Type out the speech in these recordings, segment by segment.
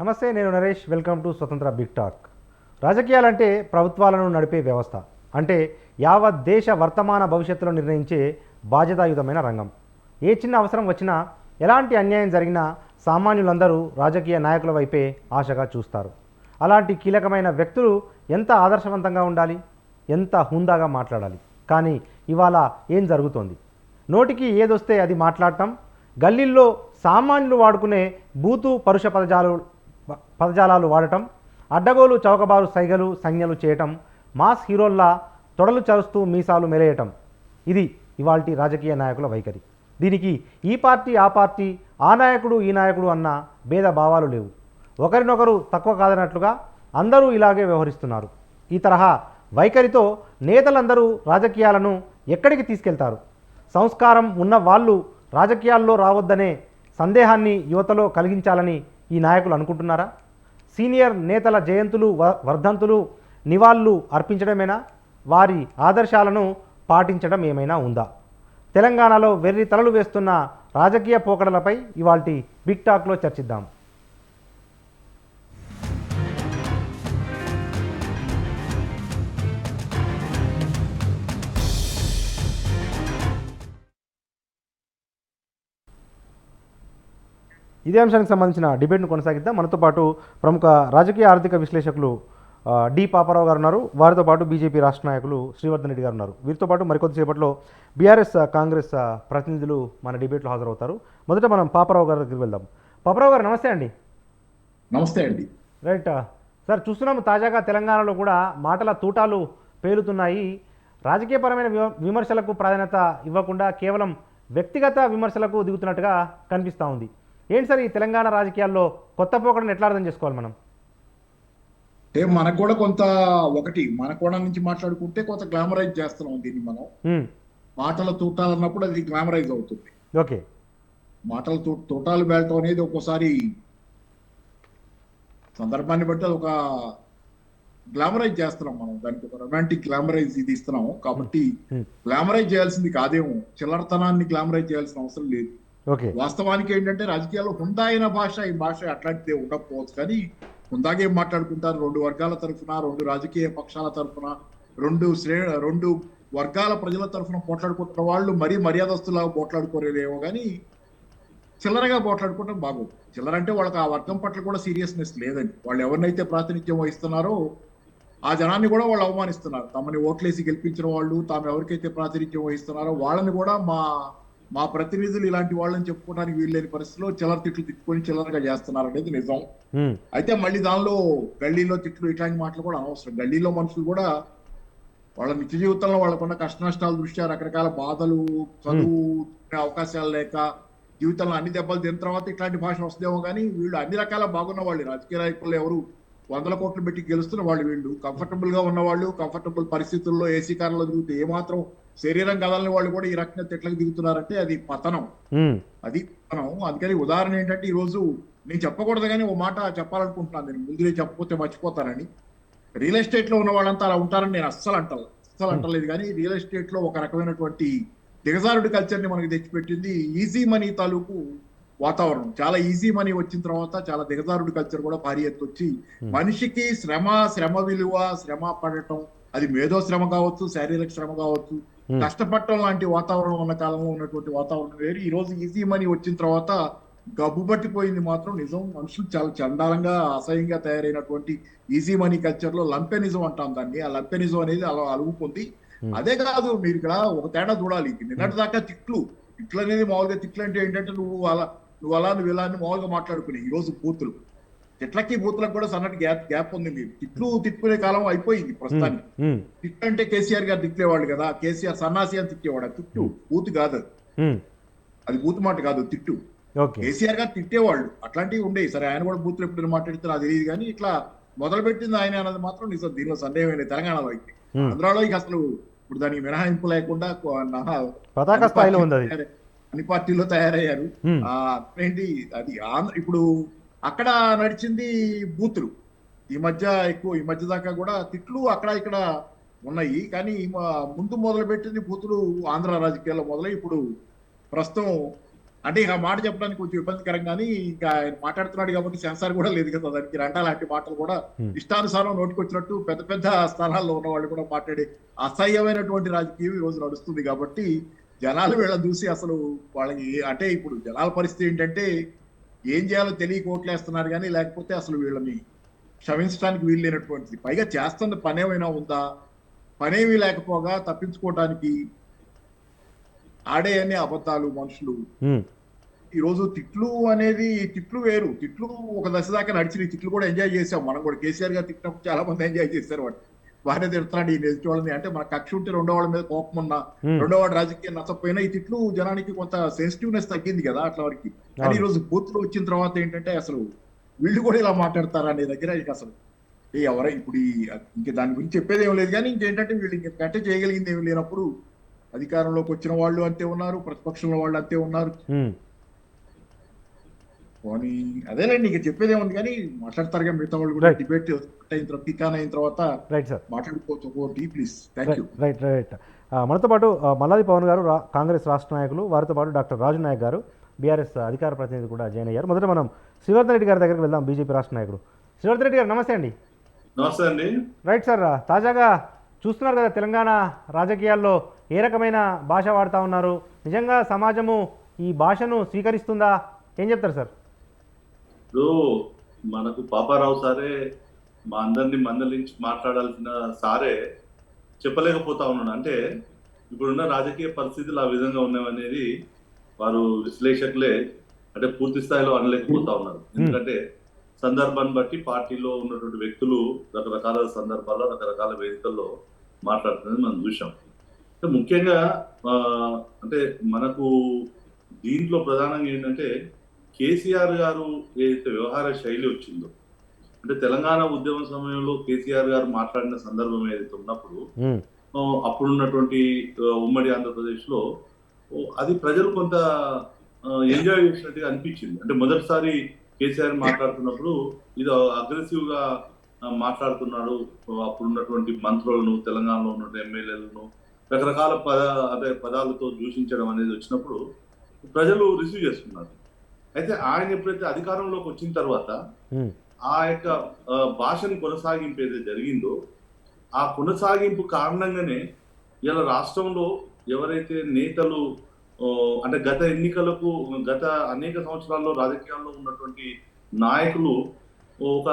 నమస్తే, నేను Naresh. Welcome to స్వతంత్ర బిగ్ టాక్. రాజకీయాలంటే ప్రభుత్వాలను నడిపే వ్యవస్థ. అంటే యావత్ దేశ వర్తమాన భవిష్యత్తులో నిర్ణయించే బాధ్యతాయుతమైన రంగం. ఏ చిన్న అవసరం వచ్చినా, ఎలాంటి అన్యాయం జరిగినా సామాన్యులందరూ రాజకీయ నాయకుల వైపే ఆశగా చూస్తారు. అలాంటి కీలకమైన వ్యక్తులు ఎంత ఆదర్శవంతంగా ఉండాలి, ఎంత హుందాగా మాట్లాడాలి. కానీ ఇవాళ ఏం జరుగుతోంది? నోటికి ఏదొస్తే అది మాట్లాడటం, గల్లీల్లో సామాన్యులు వాడుకునే బూతు పరుష పదజాలాలు వాడటం, అడ్డగోలు చౌకబారు సైగలు సంజ్ఞలు చేయటం, మాస్ హీరోల్లా తొడలు చరుస్తూ మీసాలు మెలేయటం. ఇది ఇవాల్టి రాజకీయ నాయకుల వైఖరి. దీనికి ఈ పార్టీ ఆ పార్టీ, ఆ నాయకుడు ఈ నాయకుడు అన్న భేద భావాలు లేవు. ఒకరినొకరు తక్కువ కాదన్నట్లుగా అందరూ ఇలాగే వ్యవహరిస్తున్నారు. ఈ తరహా వైఖరితో నేతలందరూ రాజకీయాలను ఎక్కడికి తీసుకెళ్తారు? సంస్కారం ఉన్న వాళ్ళు రాజకీయాల్లో రావద్దనే సందేహాన్ని యువతలో కలిగించాలని ఈ నాయకులు అనుకుంటున్నారా? సీనియర్ నేతల జయంతులు, వర్ధంతులు, నివాళులు అర్పించడమేనా? వారి ఆదర్శాలను పాటించడం ఏమైనా ఉందా? తెలంగాణలో వెర్రి తలలు వేస్తున్న రాజకీయ పోకడలపై ఇవాల్టి బిగ్ టాక్లో చర్చిద్దాం. ఇదే అంశానికి సంబంధించిన డిబేట్ను కొనసాగిద్దాం. మనతో పాటు ప్రముఖ రాజకీయ ఆర్థిక విశ్లేషకులు డి పాపారావు గారు ఉన్నారు. వారితో పాటు బీజేపీ రాష్ట్ర నాయకులు శ్రీవర్ధన్ రెడ్డి గారు ఉన్నారు. వీరితో పాటు మరికొద్దిసేపట్లో బీఆర్ఎస్ కాంగ్రెస్ ప్రతినిధులు మన డిబేట్లో హాజరవుతారు. మొదట మనం పాపారావు గారి దగ్గరికి వెళ్దాం. పాపారావు గారు నమస్తే అండి. నమస్తే అండి. రైట్ సార్, చూస్తున్నాము తాజాగా తెలంగాణలో కూడా మాటల తూటాలు పేలుతున్నాయి. రాజకీయపరమైన విమర్శలకు ప్రాధాన్యత ఇవ్వకుండా కేవలం వ్యక్తిగత విమర్శలకు దిగుతున్నట్టుగా కనిపిస్తూ ఉంది. ఏంటి సార్ ఈ తెలంగాణ రాజకీయాల్లో కొత్త పోకడను ఎట్లా అర్థం చేసుకోవాలి మనం? మనకు కూడా కొంత మన కోణం నుంచి మాట్లాడుకుంటే కొంత గ్లామరైజ్ చేస్తున్నాం దీన్ని మనం. మాటల తూటాలన్నప్పుడు అది గ్లామరైజ్ అవుతుంది. ఓకే, మాటల తూటాలు బేలటం అనేది ఒక్కోసారి సందర్భాన్ని బట్టి అది ఒక గ్లామరైజ్ చేస్తున్నాం మనం. దానికి ఒక రొమాంటిక్ గ్లామరైజ్ ఇది ఇస్తున్నాం కాబట్టి గ్లామరైజ్ చేయాల్సింది కాదేమో, చిల్లరతనాన్ని గ్లామరైజ్ చేయాల్సిన అవసరం లేదు. వాస్తవానికి ఏంటంటే రాజకీయాల్లో హుందా అయిన భాష, ఈ భాష అట్లాంటిదే ఉండకపోవచ్చు, కానీ హుందాగా ఏం మాట్లాడుకుంటారు? రెండు వర్గాల తరఫున, రెండు రాజకీయ పక్షాల తరఫున, రెండు వర్గాల ప్రజల తరఫున పోట్లాడుకుంటున్న వాళ్ళు మరీ మర్యాదస్తులాగా పోట్లాడుకోలేదేమో, కానీ చిల్లరగా పోట్లాడుకోవడం బాగోదు. చిల్లర అంటే వాళ్ళకి ఆ వర్గం పట్ల కూడా సీరియస్నెస్ లేదండి. వాళ్ళు ఎవరినైతే ప్రాతినిధ్యం వహిస్తున్నారో ఆ జనాన్ని కూడా వాళ్ళు అవమానిస్తున్నారు. తమని ఓట్లేసి గెలిపించిన వాళ్ళు, తాము ఎవరికైతే ప్రాతినిధ్యం వహిస్తున్నారో వాళ్ళని కూడా మా ప్రతినిధులు ఇలాంటి వాళ్ళని చెప్పుకోవడానికి వీల్లేని పరిస్థితిలో చిల్లర తిట్లు తిట్టుకొని చిల్లరగా చేస్తున్నారు అనేది నిజం. అయితే మళ్ళీ దానిలో గల్లీలో తిట్లు ఇట్లాంటి మాటలు కూడా అనవసరం. గల్లీలో మనుషులు కూడా వాళ్ళ నిత్య జీవితంలో వాళ్ళకున్న కష్ట నష్టాల దృష్ట్యా, రకరకాల బాధలు, చదువు అవకాశాలు లేక జీవితంలో అన్ని దెబ్బలు తిన్న తర్వాత ఇట్లాంటి భాష వస్తుందేమో, కానీ వీళ్ళు అన్ని రకాల బాగున్న వాళ్ళు. రాజకీయ నాయకులు ఎవరు 100 కోట్లు పెట్టి గెలుస్తున్న వాళ్ళు వీళ్ళు. కంఫర్టబుల్ గా ఉన్నవాళ్ళు, కంఫర్టబుల్ పరిస్థితుల్లో ఏసీ కార్లో దిగుతూ ఏమాత్రం శరీరం కదలని వాళ్ళు కూడా ఈ రకంగా తిట్లకు దిగుతున్నారంటే అది పతనం. అది పతనం. అందుకని ఉదాహరణ ఏంటంటే, ఈ రోజు నేను చెప్పకూడదు కానీ ఓ మాట చెప్పాలనుకుంటున్నాను. నేను ముందు చెప్పకపోతే మర్చిపోతానని. రియల్ ఎస్టేట్ లో ఉన్న వాళ్ళంతా అలా ఉంటారని నేను అస్సలు అంటలేదు. కానీ రియల్ ఎస్టేట్ లో ఒక రకమైనటువంటి దిగజారుడు కల్చర్ ని మనకి తెచ్చిపెట్టింది ఈజీ మనీ తాలూకు వాతావరణం. చాలా ఈజీ మనీ వచ్చిన తర్వాత చాలా దిగజారుడు కల్చర్ కూడా భారీ ఎత్తు వచ్చి మనిషికి శ్రమ విలువ, శ్రమ పడటం, అది మేధో శ్రమ కావచ్చు, శారీరక శ్రమ కావచ్చు, కష్టపడటం లాంటి వాతావరణం ఉన్న కాలంలో ఉన్నటువంటి వాతావరణం వేరు. ఈ రోజు ఈజీ మనీ వచ్చిన తర్వాత గబ్బు పట్టిపోయింది మాత్రం నిజం. మనుషులు చాలా చండాలంగా, అసహ్యంగా తయారైనటువంటి ఈజీ మనీ కల్చర్ లో లంపెనిజం అంటాం దాన్ని. ఆ లంపెనిజం అనేది అలా అలుగుకుంది. అదే కాదు, మీరు ఇక్కడ ఒక తేడా చూడాలి. నిన్నటి దాకా తిట్లు అనేది మామూలుగా తిట్లు అంటే ఏంటంటే నువ్వు ఇలా అని మామూలుగా మాట్లాడుకుని, ఈ రోజు బూతులు, తిట్లకి బూతులకు కూడా సన్నటి గ్యాప్ ఉంది. మీరు తిట్టుకునే కాలం అయిపోయింది ప్రస్తుతానికి. తిట్టు అంటే కేసీఆర్ గారు తిట్టేవాళ్ళు కదా, కేసీఆర్ సన్నాసి అని తిట్టేవాడు. తిట్టు బూతు కాదు, అది బూతు మాట కాదు, తిట్టు. కేసీఆర్ గారు తిట్టేవాళ్ళు, అట్లాంటివి ఉండేవి. సరే, ఆయన కూడా బూతులు ఎప్పుడు మాట్లాడితే నాకు తెలియదు, కానీ ఇట్లా మొదలు పెట్టింది ఆయన అన్నది మాత్రం నిజం. దీనిలో సందేహం లేదు. తెలంగాణలో అయితే, ఆంధ్రాలో ఇక అసలు ఇప్పుడు దానికి మినహాయింపు లేకుండా అన్ని పార్టీలో తయారయ్యారు. ఏంటి అది ఇప్పుడు అక్కడ నడిచింది బూతులు. ఈ మధ్య దాకా కూడా తిట్లు అక్కడ ఇక్కడ ఉన్నాయి, కానీ ముందు మొదలు పెట్టింది బూతులు ఆంధ్ర రాజకీయాల్లో మొదలై ఇప్పుడు ప్రస్తుతం అంటే ఇక ఆ మాట చెప్పడానికి కొంచెం ఇబ్బందికరం, కానీ ఇంకా ఆయన మాట్లాడుతున్నాడు కాబట్టి సెన్సార్ కూడా లేదు కదా దానికి. అలాంటి మాటలు కూడా ఇష్టానుసారం నోటికి వచ్చినట్టు పెద్ద పెద్ద స్థానాల్లో ఉన్న వాళ్ళు కూడా మాట్లాడే అసహ్యమైనటువంటి రాజకీయం ఈ రోజు నడుస్తుంది. కాబట్టి జనాలు వీళ్ళని చూసి అసలు వాళ్ళకి అంటే ఇప్పుడు జనాల పరిస్థితి ఏంటంటే ఏం చేయాలో తెలియక ఓట్లేస్తున్నారు, కానీ లేకపోతే అసలు వీళ్ళని క్షమించడానికి వీలు లేనటువంటిది. పైగా చేస్తున్న పనేమైనా ఉందా? పనేమీ లేకపోగా తప్పించుకోవడానికి ఆడే అనే అబద్ధాలు మనుషులు. ఈ రోజు తిట్లు అనేది, తిట్లు వేరు, తిట్లు ఒక దశ దాకా నడిచిన తిట్లు కూడా ఎంజాయ్ చేసాం మనం కూడా. కేసీఆర్ గారు తిట్టినప్పుడు చాలా మంది ఎంజాయ్ చేశారు వాటి. బాగానే తిడుతున్నాడు ఈ ఎదుటి వాళ్ళని, అంటే మన కక్ష ఉంటే రెండో వాళ్ళ మీద కోపం ఉన్నా, రెండో వాడు రాజకీయం నచ్చకపోయినా ఈ తిట్లు జనానికి కొంత సెన్సిటివ్నెస్ తగ్గింది కదా అట్లా వరకు. కానీ ఈ రోజు బూత్లో వచ్చిన తర్వాత ఏంటంటే అసలు వీళ్ళు కూడా ఇలా మాట్లాడతారా అనే దగ్గర ఇక అసలు ఎవరై ఇప్పుడు ఇంక దాని గురించి చెప్పేది ఏం లేదు. కానీ ఇంకేంటంటే వీళ్ళు ఇంకంటే చేయగలిగింది ఏమి లేనప్పుడు అధికారంలోకి వచ్చిన వాళ్ళు అంతే ఉన్నారు, ప్రతిపక్షంలో వాళ్ళు అంతే ఉన్నారు. పోనీ అదేనండి, ఇక చెప్పేది ఏముంది, కానీ మాట్లాడతారుగా మిగతా వాళ్ళు కూడా. డిబేట్ అయిన తర్వాత టికాన్ అయిన తర్వాత మాట్లాడుకోవచ్చు. ప్లీజ్. Thank you. రైట్. మనతో పాటు మల్లాది పవన్ గారు కాంగ్రెస్ రాష్ట్ర నాయకులు, వారితో పాటు డాక్టర్ రాజు నాయక్ గారు బీఆర్ఎస్ అధికార ప్రతినిధి కూడా జాయిన్ అయ్యారు. మొదట మనం శ్రీవర్ధన్ రెడ్డి గారి దగ్గరికి వెళ్దాం, బీజేపీ రాష్ట్ర నాయకుడు. శ్రీవర్ధన్ రెడ్డి గారు నమస్తే అండి. నమస్తే అండి. రైట్ సార్, తాజాగా చూస్తున్నారు కదా తెలంగాణ రాజకీయాల్లో ఏ రకమైన భాష వాడుతూ ఉన్నారు. నిజంగా సమాజము ఈ భాషను స్వీకరిస్తుందా? ఏం చెప్తారు సార్? ఇప్పుడు మనకు పాపారావు సారే మా అందరినీ మందలించి మాట్లాడాల్సిన సారే చెప్పలేకపోతా ఉన్నాడు. అంటే ఇప్పుడున్న రాజకీయ పరిస్థితులు ఆ విధంగా ఉన్నాయనేది వారు విశ్లేషకులే అంటే పూర్తి స్థాయిలో అనలేకపోతా ఉన్నారు. ఎందుకంటే సందర్భాన్ని బట్టి పార్టీలో ఉన్నటువంటి వ్యక్తులు రకరకాల సందర్భాల్లో రకరకాల వేదికల్లో మాట్లాడుతున్నది మనం చూసాం. ముఖ్యంగా అంటే మనకు దీంట్లో ప్రధానంగా ఏంటంటే కేసీఆర్ గారు ఏదైతే వ్యవహార శైలి వచ్చిందో, అంటే తెలంగాణ ఉద్యమ సమయంలో కేసీఆర్ గారు మాట్లాడిన సందర్భం ఏదైతే ఉన్నప్పుడు అప్పుడున్నటువంటి ఉమ్మడి ఆంధ్రప్రదేశ్ లో అది ప్రజలు కొంత ఎంజాయ్ చేసినట్టుగా అనిపించింది. అంటే మొదటిసారి కేసీఆర్ మాట్లాడుతున్నప్పుడు ఇది అగ్రెసివ్ గా మాట్లాడుతున్నాడు, అప్పుడున్నటువంటి మంత్రులను, తెలంగాణలో ఉన్న ఎమ్మెల్యేలను రకరకాల పదాలతో దూషించడం అనేది వచ్చినప్పుడు ప్రజలు రిసీవ్ చేసుకున్నారు. అయితే ఆయన ఎప్పుడైతే అధికారంలోకి వచ్చిన తర్వాత ఆ యొక్క భాషని కొనసాగింపు ఏదైతే జరిగిందో ఆ కొనసాగింపు కారణంగానే ఇలా రాష్ట్రంలో ఎవరైతే నేతలు అంటే గత ఎన్నికలకు గత అనేక సంవత్సరాల్లో రాజకీయాల్లో ఉన్నటువంటి నాయకులు ఒక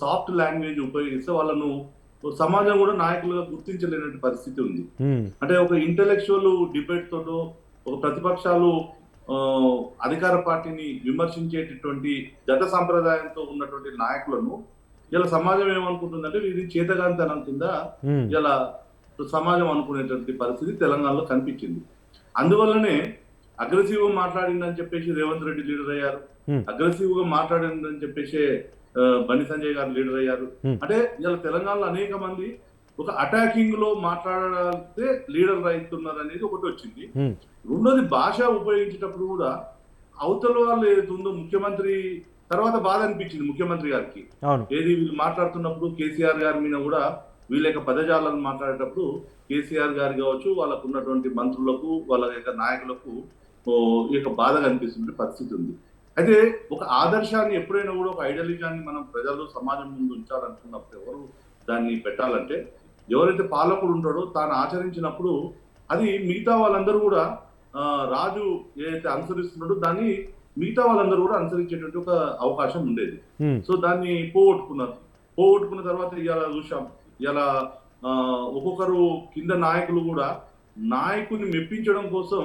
సాఫ్ట్ లాంగ్వేజ్ ఉపయోగిస్తే వాళ్ళను సమాజం కూడా నాయకులుగా గుర్తించలేనటువంటి పరిస్థితి ఉంది. అంటే ఒక ఇంటెలెక్చువల్ డిబేట్ తోటో ఒక ప్రతిపక్షాలు అధికార పార్టీని విమర్శించేటటువంటి గత సంప్రదాయంతో ఉన్నటువంటి నాయకులను ఇలా సమాజం ఏమనుకుంటుందంటే ఇది చేతగాంతనం కింద ఇలా సమాజం అనుకునేటువంటి పరిస్థితి తెలంగాణలో కనిపించింది. అందువల్లనే అగ్రెసివ్ గా మాట్లాడిందని చెప్పేసి రేవంత్ రెడ్డి లీడర్ అయ్యారు, అగ్రెసివ్ గా మాట్లాడిందని చెప్పేసి బండి సంజయ్ గారు లీడర్ అయ్యారు. అంటే ఇలా తెలంగాణలో అనేక మంది ఒక అటాకింగ్ లో మాట్లాడితే లీడర్ అవుతున్నారు అనేది ఒకటి వచ్చింది. రెండోది భాష ఉపయోగించేటప్పుడు కూడా అవతల వాళ్ళు ఏదైతే ఉందో ముఖ్యమంత్రి తర్వాత బాధ అనిపించింది ముఖ్యమంత్రి గారికి. ఏది వీళ్ళు మాట్లాడుతున్నప్పుడు కేసీఆర్ గారి మీద కూడా వీళ్ళ యొక్క పదజాలను మాట్లాడేటప్పుడు కేసీఆర్ గారు కావచ్చు వాళ్ళకు ఉన్నటువంటి మంత్రులకు వాళ్ళ యొక్క నాయకులకు ఈ యొక్క బాధగా అనిపిస్తున్న పరిస్థితి ఉంది. అయితే ఒక ఆదర్శాన్ని ఎప్పుడైనా కూడా ఒక ఐడియాలజీని మనం ప్రజలు సమాజం ముందు ఉంచాలనుకున్నప్పుడు ఎవరు దాన్ని పెట్టాలంటే ఎవరైతే పాలకుడు ఉంటాడో తాను ఆచరించినప్పుడు అది మిగతా వాళ్ళందరూ కూడా రాజు ఏదైతే అనుసరిస్తున్నాడో దాన్ని మిగతా వాళ్ళందరూ కూడా అనుసరించేటువంటి ఒక అవకాశం ఉండేది. సో దాన్ని పోగొట్టుకున్న తర్వాత ఇలా చూసాం. ఇలా ఒక్కొక్కరు కింద నాయకులు కూడా నాయకుని మెప్పించడం కోసం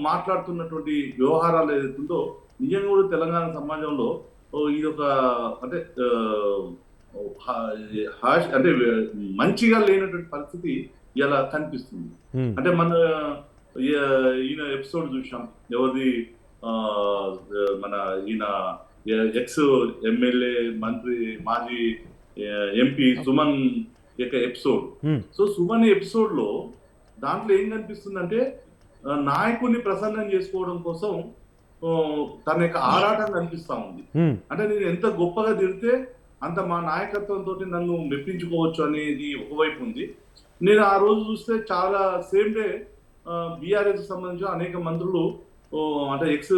మాట్లాడుతున్నటువంటి వ్యవహారాలు ఏదైతుందో నిజంగా కూడా తెలంగాణ సమాజంలో ఇది ఒక అంటే అంటే మంచిగా లేనటువంటి పరిస్థితి ఇలా కనిపిస్తుంది. అంటే మన ఈయన ఎపిసోడ్ చూసాం, ఎవరిది మన ఈయన ఎక్స్ ఎమ్మెల్యే మంత్రి మాజీ ఎంపీ సుమన్ యొక్క ఎపిసోడ్. సో సుమన్ ఎపిసోడ్ లో దాంట్లో ఏం కనిపిస్తుందంటే నాయకుడిని ప్రసన్నం చేసుకోవడం కోసం తన యొక్క ఆరాటం కనిపిస్తా ఉంది. అంటే నేను ఎంత గొప్పగా తిరిగితే అంత మా నాయకత్వంతో నన్ను మెప్పించుకోవచ్చు అనేది ఒకవైపు ఉంది. నేను ఆ రోజు చూస్తే చాలా సేమ్ డే బీఆర్ఎస్ సంబంధించిన అనేక మంత్రులు అంటే ఎక్స్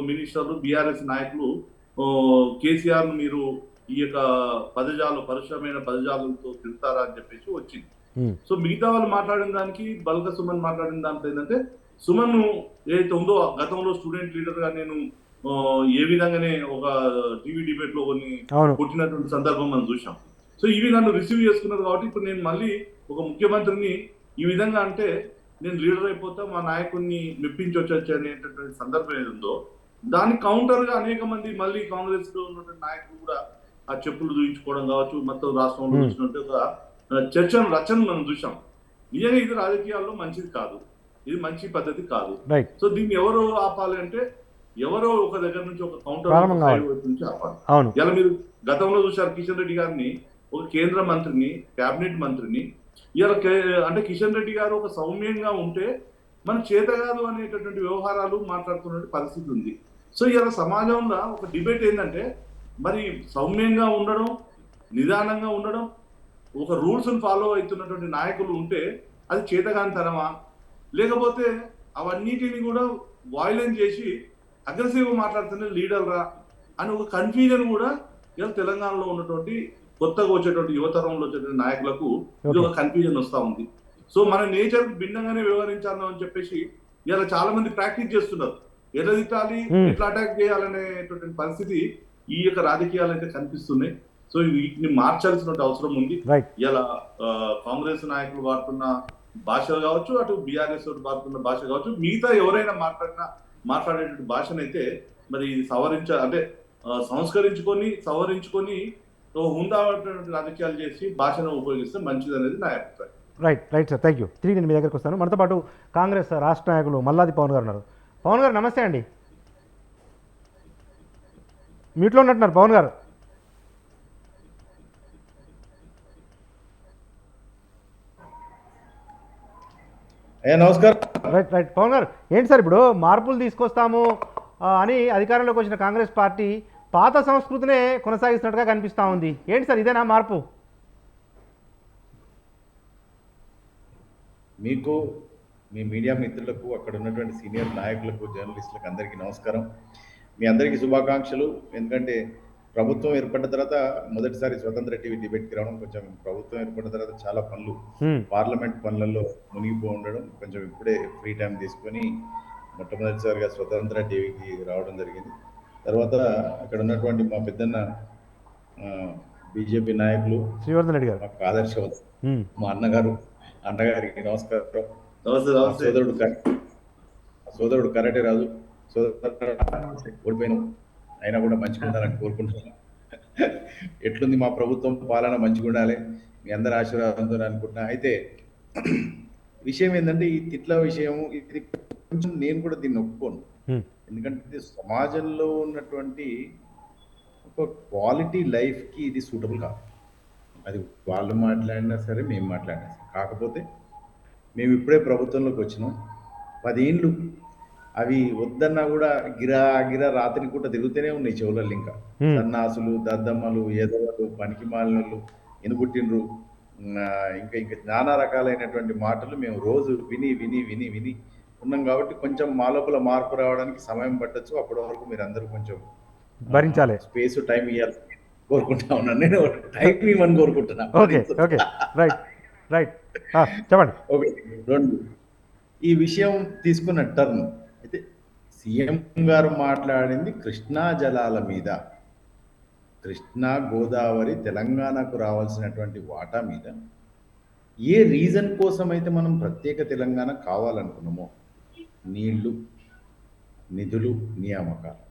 మినిస్టర్లు బీఆర్ఎస్ నాయకులు కేసీఆర్ మీరు ఈ యొక్క పరుషమైన పదజాలంతో తిడతారా అని చెప్పేసి వచ్చింది. సో మిగతా వాళ్ళు మాట్లాడిన దానికి బల్క సుమన్ మాట్లాడిన దాంట్లో ఏంటంటే సుమన్ ఏదైతే ఉందో గతంలో స్టూడెంట్ లీడర్ గా నేను ఏ విధంగానే ఒక టీవీ డిబేట్ లో కొన్ని పుట్టినటువంటి సందర్భం మనం చూసాం. సో ఇవి నన్ను రిసీవ్ చేసుకున్నారు కాబట్టి ఇప్పుడు నేను మళ్ళీ ఒక ముఖ్యమంత్రిని ఈ విధంగా అంటే నేను లీడర్ అయిపోతా మా నాయకుడిని మెప్పించవచ్చు అనేటటువంటి సందర్భం ఏది ఉందో దానికి కౌంటర్ గా అనేక మంది మళ్ళీ కాంగ్రెస్ లో ఉన్నటువంటి నాయకులు కూడా ఆ చెప్పులు దూయించుకోవడం కావచ్చు, మొత్తం రాష్ట్రంలో వచ్చినట్టు ఒక చర్చను రచనలు మనం చూసాం. నిజంగా ఇది రాజకీయాల్లో మంచిది కాదు, ఇది మంచి పద్ధతి కాదు. సో దీన్ని ఎవరు ఆపాలి అంటే ఎవరో ఒక దగ్గర నుంచి ఒక కౌంటర్ నుంచి ఆపాలి. ఇలా మీరు గతంలో చూశారు కిషన్ రెడ్డి గారిని ఒక కేంద్ర మంత్రిని, కేబినెట్ మంత్రిని. ఇలా అంటే కిషన్ రెడ్డి గారు ఒక సౌమ్యంగా ఉంటే మన చేత కాదు అనేటటువంటి వ్యవహారాలు మాట్లాడుతున్న పరిస్థితి ఉంది. సో ఇలా సమాజంలో ఒక డిబేట్ ఏంటంటే మరి సౌమ్యంగా ఉండడం, నిదానంగా ఉండడం, ఒక రూల్స్ ఫాలో అవుతున్నటువంటి నాయకులు ఉంటే అది చేతగానితనమా, లేకపోతే అవన్నిటిని కూడా వాయిలెన్స్ చేసి అగ్రెసివ్ మాట్లాడుతున్న లీడర్రా అని ఒక కన్ఫ్యూజన్ కూడా ఇలా తెలంగాణలో ఉన్నటువంటి కొత్తగా వచ్చేటువంటి యువతరంలో వచ్చేటువంటి నాయకులకు ఇది ఒక కన్ఫ్యూజన్ వస్తూ ఉంది. సో మన నేచర్ భిన్నంగానే వ్యవహరించాలి అని చెప్పేసి ఇలా చాలా మంది ప్రాక్టీస్ చేస్తున్నారు. ఎట్లా తిట్టాలి, ఎట్లా అటాక్ చేయాలనేటువంటి పరిస్థితి ఈ యొక్క రాజకీయాలు అయితే కనిపిస్తున్నాయి. సో వీటిని మార్చాల్సిన అవసరం ఉంది. ఇలా కాంగ్రెస్ నాయకులు వాడుతున్న భాష కావచ్చు, అటు బీఆర్ఎస్ వాడుతున్న భాష కావచ్చు, మిగతా ఎవరైనా మాట్లాడేటువంటి భాషనైతే మరి అంటే సంస్కరించుకొని సవరించుకొని ఉండాల్సినటువంటి రాజకీయాలు చేసి భాషను ఉపయోగిస్తే మంచిది అనేది నా అభిప్రాయం. Right sir, thank you. తిరిగి నేను మీ దగ్గరకు వస్తాను. మనతో పాటు కాంగ్రెస్ రాష్ట్ర నాయకులు మల్లాది పవన్ గారు ఉన్నారు. పవన్ గారు నమస్తే అండి. మ్యూట్లో ఉన్నట్టున్నారు పవన్ గారు. నమస్కారం. రైట్ పవన్ గారు, ఏంటి సార్ ఇప్పుడు మార్పులు తీసుకొస్తాము అని అధికారంలోకి వచ్చిన కాంగ్రెస్ పార్టీ పాత సంస్కృతినే కొనసాగిస్తున్నట్టుగా కనిపిస్తూ ఉంది. ఏంటి సార్ ఇదేనా మార్పు? మీకు, మీ మీడియా మిత్రులకు, అక్కడ ఉన్నటువంటి సీనియర్ నాయకులకు, జర్నలిస్టులకు అందరికీ నమస్కారం. మీ అందరికీ శుభాకాంక్షలు. ఎందుకంటే ప్రభుత్వం ఏర్పడిన తర్వాత మొదటిసారి స్వతంత్ర టీవీ డిబేట్కి రావడం, కొంచెం ప్రభుత్వం ఏర్పడిన తర్వాత చాలా పనులు పార్లమెంట్ పనులలో మునిగిపో ఉండడం, కొంచెం ఇప్పుడే ఫ్రీ టైం తీసుకొని మొట్టమొదటిసారిగా స్వతంత్ర టీవీకి రావడం జరిగింది. తర్వాత అక్కడ ఉన్నటువంటి మా పెద్దన్న బీజేపీ నాయకులు శ్రీవర్ధన్ రెడ్డి గారు, మాకు ఆదర్శవంతులు, మా అన్నగారికి నమస్కారం. సోదరుడు కరాటే రాజు, ఓడిపోయినాం అయినా కూడా మంచిగా ఉండాలని కోరుకుంటున్నాను. ఎట్లుంది మా ప్రభుత్వం పాలన? మంచిగా ఉండాలి, మీ అందరి ఆశీర్వాదంతో అనుకుంటున్నా. అయితే విషయం ఏంటంటే ఈ తిట్ల విషయం, ఇది కొంచెం నేను కూడా దీన్ని ఒప్పుకోను. ఎందుకంటే సమాజంలో ఉన్నటువంటి ఒక క్వాలిటీ లైఫ్కి ఇది సూటబుల్ కాదు. అది వాళ్ళు మాట్లాడినా సరే, మేము మాట్లాడినా సరే. కాకపోతే మేము ఇప్పుడే ప్రభుత్వంలోకి వచ్చినాం. 10 ఏళ్ళు అవి వద్దన్నా కూడా గిరా రాత్రి కూడా తిరుగుతూనే ఉన్నాయి చెవులలో. ఇంకా సన్నాసులు, దద్దమ్మలు, ఎదవలు, పనికి మాలినలు, ఎనుబుట్టినరు, ఇంకా నానా రకాలైనటువంటి మాటలు మేము రోజు విని విని విని విని ఉన్నాం. కాబట్టి కొంచెం మా లోపల మార్పు రావడానికి సమయం పట్టచ్చు. అప్పటి వరకు మీరు అందరూ కొంచెం భరించాలి, స్పేస్ టైం ఇవ్వాలి కోరుకుంటా ఉన్నాను. నేను టైం ఇవ్వని కోరుకుంటున్నా. చెప్పండి. ఓకే, 2 ఈ విషయం తీసుకున్న టర్న్ అయితే సీఎం గారు మాట్లాడింది కృష్ణా జలాల మీద, కృష్ణా గోదావరి తెలంగాణకు రావాల్సినటువంటి వాటా మీద. ఏ రీజన్ కోసం అయితే మనం ప్రత్యేక తెలంగాణ కావాలనుకున్నామో, నీళ్లు, నిధులు, నియామకాలు.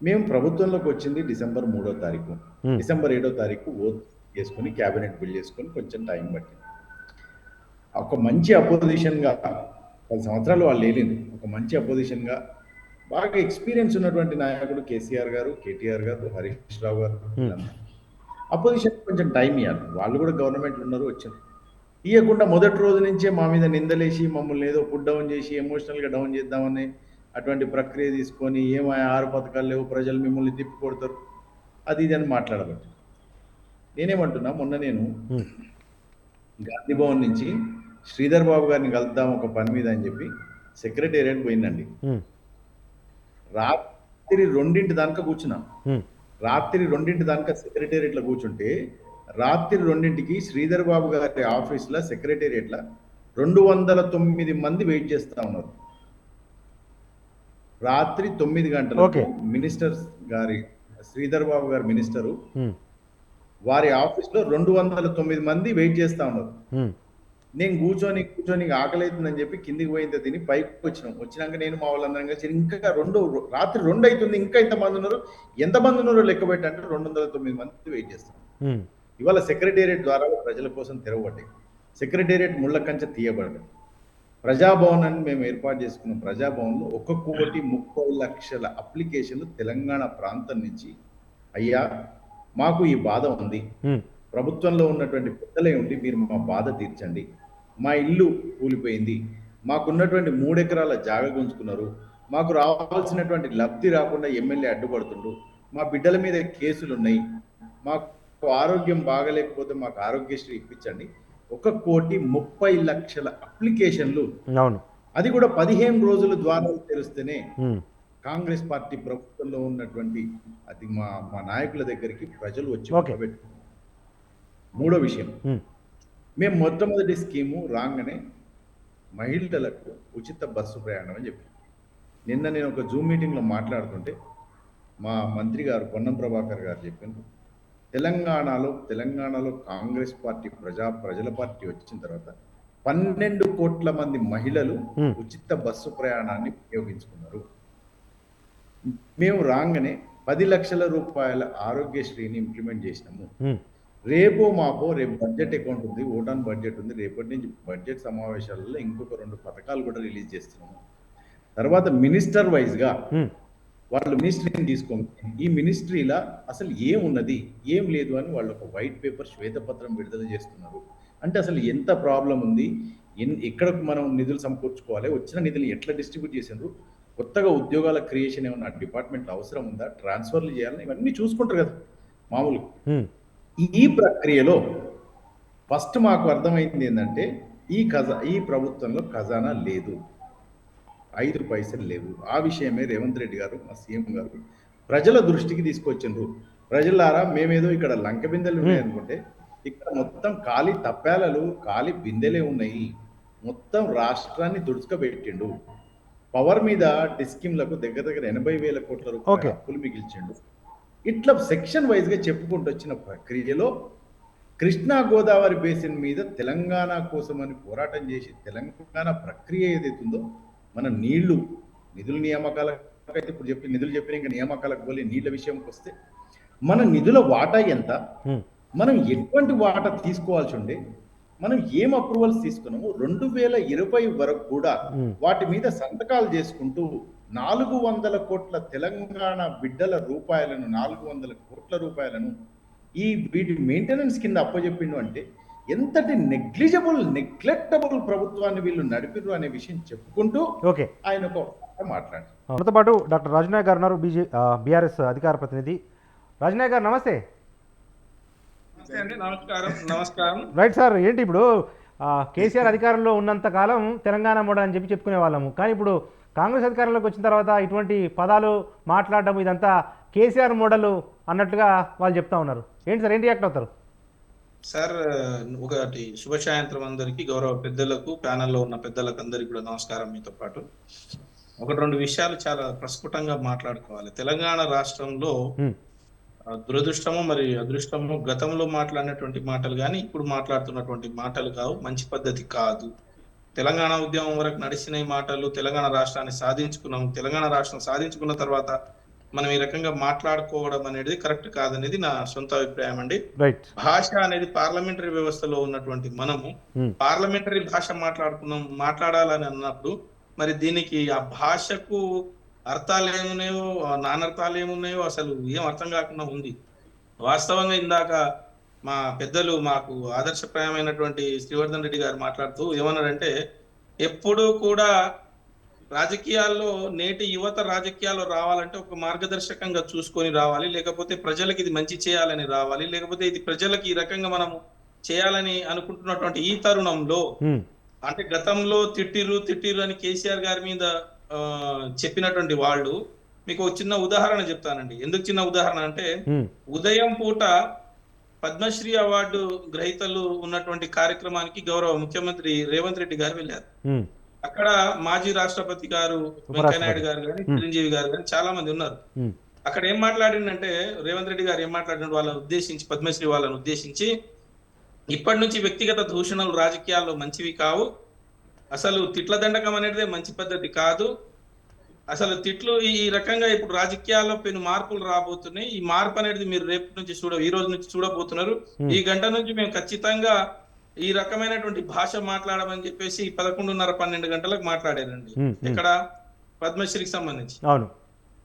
మేము ప్రభుత్వంలోకి వచ్చింది డిసెంబర్ 3వ తారీఖు. డిసెంబర్ 7వ తారీఖు ఓట్ చేసుకుని క్యాబినెట్ బిల్డ్ చేసుకుని కొంచెం టైం పట్టింది. ఒక మంచి అపోజిషన్గా 10 సంవత్సరాలు వాళ్ళు లేనింది. ఒక మంచి అపోజిషన్గా బాగా ఎక్స్పీరియన్స్ ఉన్నటువంటి నాయకుడు కేసీఆర్ గారు, కేటీఆర్ గారు, హరీష్ రావు గారు, అపోజిషన్ కొంచెం టైం ఇవ్వాలి. వాళ్ళు కూడా గవర్నమెంట్లో ఉన్నారు, వచ్చారు. ఇవ్వకుండా మొదటి రోజు నుంచే మా మీద నిందలేసి మమ్మల్ని ఏదో పుట్ డౌన్ చేసి ఎమోషనల్గా డౌన్ చేద్దామని అటువంటి ప్రక్రియ తీసుకొని, ఏమో 6 పథకాలు లేవు, ప్రజలు మిమ్మల్ని తిప్పి కొడతారు, అది ఇది అని మాట్లాడబట్టి నేనేమంటున్నా, మొన్న నేను గాంధీ భవన్ నుంచి శ్రీధర్ బాబు గారిని కలుద్దాం ఒక పని మీద అని చెప్పి సెక్రటేరియట్ పోయిందండి. రాత్రి 2 దాకా కూర్చున్నా. ఉమ్, రాత్రి 2 దాకా సెక్రటేరియట్లో కూర్చుంటే రాత్రి 2కి శ్రీధర్ బాబు గారి ఆఫీస్లో సెక్రటేరియట్లో 209 మంది వెయిట్ చేస్తా ఉన్నారు. రాత్రి 9 గంటలకు ఓకే. మినిస్టర్ గారి శ్రీధర్ బాబు గారి మినిస్టరు ఉమ్, వారి ఆఫీస్లో 209 మంది వెయిట్ చేస్తా ఉన్నారు. ఉమ్, నేను కూర్చొని ఆకలి అవుతుందని చెప్పి కిందికి పోయింది తిని పైకి వచ్చినాక నేను మా వాళ్ళందరం కలిసి ఇంకా రాత్రి 2 అవుతుంది, ఇంకా ఇంతమంది ఉన్నారు, ఎంతమంది ఉన్నారో లెక్క పెట్టంటే 209 మంది వెయిట్ చేస్తాం. ఉమ్, ఇవాళ సెక్రటేరియట్ ద్వారా ప్రజల కోసం తెరవబడ్డాయి. సెక్రటేరియట్ ముళ్ళ కంచె తీయబడ్డాయి. ప్రజాభవన్ అని మేము ఏర్పాటు చేసుకున్న ప్రజాభవన్లో 1,30,00,000 అప్లికేషన్లు తెలంగాణ ప్రాంతం నుంచి, అయ్యా మాకు ఈ బాధ ఉంది, ఉమ్, ప్రభుత్వంలో ఉన్నటువంటి పెద్దలే ఉండి మీరు మా బాధ తీర్చండి, మా ఇల్లు కూలిపోయింది, మాకున్నటువంటి 3 ఎకరాల జాగ గుంజుకున్నారు, మాకు రావాల్సినటువంటి లబ్ధి రాకుండా ఎమ్మెల్యే అడ్డుపడుతుండు, మా బిడ్డల మీద కేసులు ఉన్నాయి, మాకు ఆరోగ్యం బాగలేకపోతే మాకు ఆరోగ్యశ్రీ ఇప్పించండి. 1,30,00,000 అప్లికేషన్లు, అవును, అది కూడా 15 రోజుల ద్వారా తెరిస్తేనే ఉమ్, కాంగ్రెస్ పార్టీ ప్రభుత్వంలో ఉన్నటువంటి అది మా నాయకుల దగ్గరికి ప్రజలు వచ్చి ఓకే. పెట్టుకున్నారు. మూడో విషయం, ఉమ్, మేము మొట్టమొదటి స్కీము రాగానే మహిళలకు ఉచిత బస్సు ప్రయాణం అని చెప్పి, నిన్న నేను ఒక జూమ్ మీటింగ్లో మాట్లాడుతుంటే మా మంత్రి గారు పొన్నం ప్రభాకర్ గారు చెప్పారు, తెలంగాణలో కాంగ్రెస్ పార్టీ ప్రజల పార్టీ వచ్చిన తర్వాత 12 కోట్ల మంది మహిళలు ఉచిత బస్సు ప్రయాణాన్ని ఉపయోగించుకున్నారు. మేము రాగానే 10 లక్షల రూపాయల ఆరోగ్యశ్రీని ఇంప్లిమెంట్ చేసినాము. ఉమ్, రేపు బడ్జెట్ అకౌంట్ ఉంది, ఓటాన్ బడ్జెట్ ఉంది, రేపటి నుంచి బడ్జెట్ సమావేశాలలో ఇంకొక 2 పథకాలు కూడా రిలీజ్ చేస్తున్నాము. తర్వాత మినిస్టర్ వైజ్గా ఉమ్, వాళ్ళు మినిస్ట్రీని తీసుకోండి, ఈ మినిస్ట్రీలా అసలు ఏమున్నది ఏం లేదు అని వాళ్ళు ఒక వైట్ పేపర్ శ్వేతపత్రం విడుదల చేస్తున్నారు. అంటే అసలు ఎంత ప్రాబ్లం ఉంది, ఎక్కడ మనం నిధులు సమకూర్చుకోవాలి, వచ్చిన నిధులు ఎట్లా డిస్ట్రిబ్యూట్ చేసిండ్రు, కొత్తగా ఉద్యోగాల క్రియేషన్ ఏమన్నా డిపార్ట్మెంట్ అవసరం ఉందా, ట్రాన్స్ఫర్లు చేయాలని ఇవన్నీ చూసుకుంటారు కదా మామూలుగా. ఉమ్, ఈ ప్రక్రియలో ఫస్ట్ మాకు అర్థమైంది ఏంటంటే ఈ ప్రభుత్వంలో ఖజానా లేదు, 5 పైసలు లేవు. ఆ విషయమే రేవంత్ రెడ్డి గారు మా సీఎం గారు ప్రజల దృష్టికి తీసుకొచ్చిండ్రు. ప్రజలారా మేమేదో ఇక్కడ లంక బిందెలు ఉన్నాయి అనుకుంటే ఇక్కడ మొత్తం ఖాళీ తప్పాలలు ఖాళీ బిందెలే ఉన్నాయి. మొత్తం రాష్ట్రాన్ని దుడుచుకబెట్టిండు. పవర్ మీద డిస్కిమ్లకు దగ్గర 80,000 కోట్ల రూపాయల అప్పులు మిగిల్చిండు. ఇట్లా సెక్షన్ వైజ్ గా చెప్పుకుంటూ వచ్చిన ప్రక్రియలో కృష్ణా గోదావరి బేసిన్ మీద తెలంగాణ కోసమని పోరాటం చేసి తెలంగాణ ప్రక్రియ ఏదైతుందో మన నిధుల నియామకాలకైతే ఇప్పుడు నిధులు చెప్పిన ఇంకా నియామకాలకు పోలే, నీళ్ల విషయంకి వస్తే మన నిధుల వాటా ఎంత, మనం ఎటువంటి వాటా తీసుకోవాల్సి ఉండే, మనం ఏం అప్రూవల్స్ తీసుకున్నాము, 2020 వరకు కూడా వాటి మీద సంతకాలు చేసుకుంటూ 400 కోట్ల తెలంగాణ బిడ్డల రూపాయలను 400 కోట్ల రూపాయలను వీటి మెయింటెనెన్స్ కింద అప్పచెప్పిండు. అంటే ఎంతటి నెగ్లెక్టబుల్ ప్రభుత్వాన్ని వీళ్ళు నడిపిరు అనే విషయం చెప్పుకుంటూ ఆయన ఒక మాట్లాడారు. మనతో పాటు డాక్టర్ రాజనాయక్ గారు ఉన్నారు, బీఆర్ఎస్ అధికార ప్రతినిధి. రాజనాయక్ గారు నమస్తే. నమస్కారం. రైట్ సార్, ఏంటి ఇప్పుడు కేసీఆర్ అధికారంలో ఉన్నంత కాలం తెలంగాణ మోడల్ అని చెప్పుకునే వాళ్ళము, కానీ ఇప్పుడు కాంగ్రెస్ అధికారంలోకి వచ్చిన తర్వాత ఇటువంటి పదాలు మాట్లాడడం ఇదంతా కేసీఆర్ మోడల్ అన్నట్లుగా వాళ్ళు చెప్తా ఉన్నారు. ఏంటి సార్, ఏంటి రియాక్ట్ అవుతారు సార్? ఒకటి శుభ సాయంత్రం అందరికీ, గౌరవ పెద్దలకు, ప్యానెల్లో ఉన్న పెద్దలకు అందరికీ కూడా నమస్కారం. మీతో పాటు 1-2 విషయాలు చాలా ప్రస్ఫుటంగా మాట్లాడుకోవాలి. తెలంగాణ రాష్ట్రంలో దురదృష్టము మరి అదృష్టము, గతంలో మాట్లాడినటువంటి మాటలు కానీ ఇప్పుడు మాట్లాడుతున్నటువంటి మాటలు కావు, మంచి పద్ధతి కాదు. తెలంగాణ ఉద్యమం వరకు నడిచిన మాటలు, తెలంగాణ రాష్ట్రాన్ని సాధించుకున్నాం, తెలంగాణ రాష్ట్రం సాధించుకున్న తర్వాత మనం ఈ రకంగా మాట్లాడుకోవడం అనేది కరెక్ట్ కాదనేది నా సొంత అభిప్రాయం అండి. భాష అనేది పార్లమెంటరీ వ్యవస్థలో ఉన్నటువంటి మనము పార్లమెంటరీ భాష మాట్లాడాలని అన్నప్పుడు మరి దీనికి ఆ భాషకు అర్థాలు ఏమున్నాయో, నానర్థాలు ఏమున్నాయో అసలు ఏం అర్థం కాకుండా ఉంది. వాస్తవంగా ఇందాక మా పెద్దలు, మాకు ఆదర్శప్రాయమైనటువంటి శ్రీవర్ధన్ రెడ్డి గారు మాట్లాడుతూ ఏమన్నారంటే, ఎప్పుడూ కూడా రాజకీయాల్లో, నేటి యువత రాజకీయాల్లో రావాలంటే ఒక మార్గదర్శకంగా చూసుకొని రావాలి, లేకపోతే ప్రజలకి ఇది మంచి చేయాలని రావాలి, లేకపోతే ఇది ప్రజలకి ఈ రకంగా మనము చేయాలని అనుకుంటున్నటువంటి ఈ తరుణంలో, అంటే గతంలో తిట్టిరు అని కేసీఆర్ గారి మీద చెప్పినటువంటి వాళ్ళు మీకు ఒక చిన్న ఉదాహరణ చెప్తానండి. ఎందుకు చిన్న ఉదాహరణ అంటే, ఉమ్, ఉదయం పూట పద్మశ్రీ అవార్డు గ్రహీతలు ఉన్నటువంటి కార్యక్రమానికి గౌరవ ముఖ్యమంత్రి రేవంత్ రెడ్డి గారు వెళ్ళారు. ఉమ్, అక్కడ మాజీ రాష్ట్రపతి గారు వెంకయ్యనాయుడు గారు కానీ, చిరంజీవి గారు కానీ చాలా మంది ఉన్నారు. ఉమ్, అక్కడ ఏం మాట్లాడిందంటే, రేవంత్ రెడ్డి గారు ఏం మాట్లాడినాడు వాళ్ళని ఉద్దేశించి, పద్మశ్రీ వాళ్ళని ఉద్దేశించి, ఇప్పటి నుంచి వ్యక్తిగత దూషణలు రాజకీయాల్లో మంచివి కావు, అసలు తిట్ల దండకం అనేది మంచి పద్ధతి కాదు, అసలు తిట్లు ఈ రకంగా ఇప్పుడు రాజకీయాల్లో పెను మార్పులు రాబోతున్నాయి. ఈ మార్పు అనేది మీరు రేపు నుంచి ఈ రోజు నుంచి చూడబోతున్నారు. ఈ గంట నుంచి మేము ఖచ్చితంగా ఈ రకమైనటువంటి భాష మాట్లాడమని చెప్పేసి 11:30-12 గంటలకు మాట్లాడారండి. ఇక్కడ పద్మశ్రీకి సంబంధించి అవును.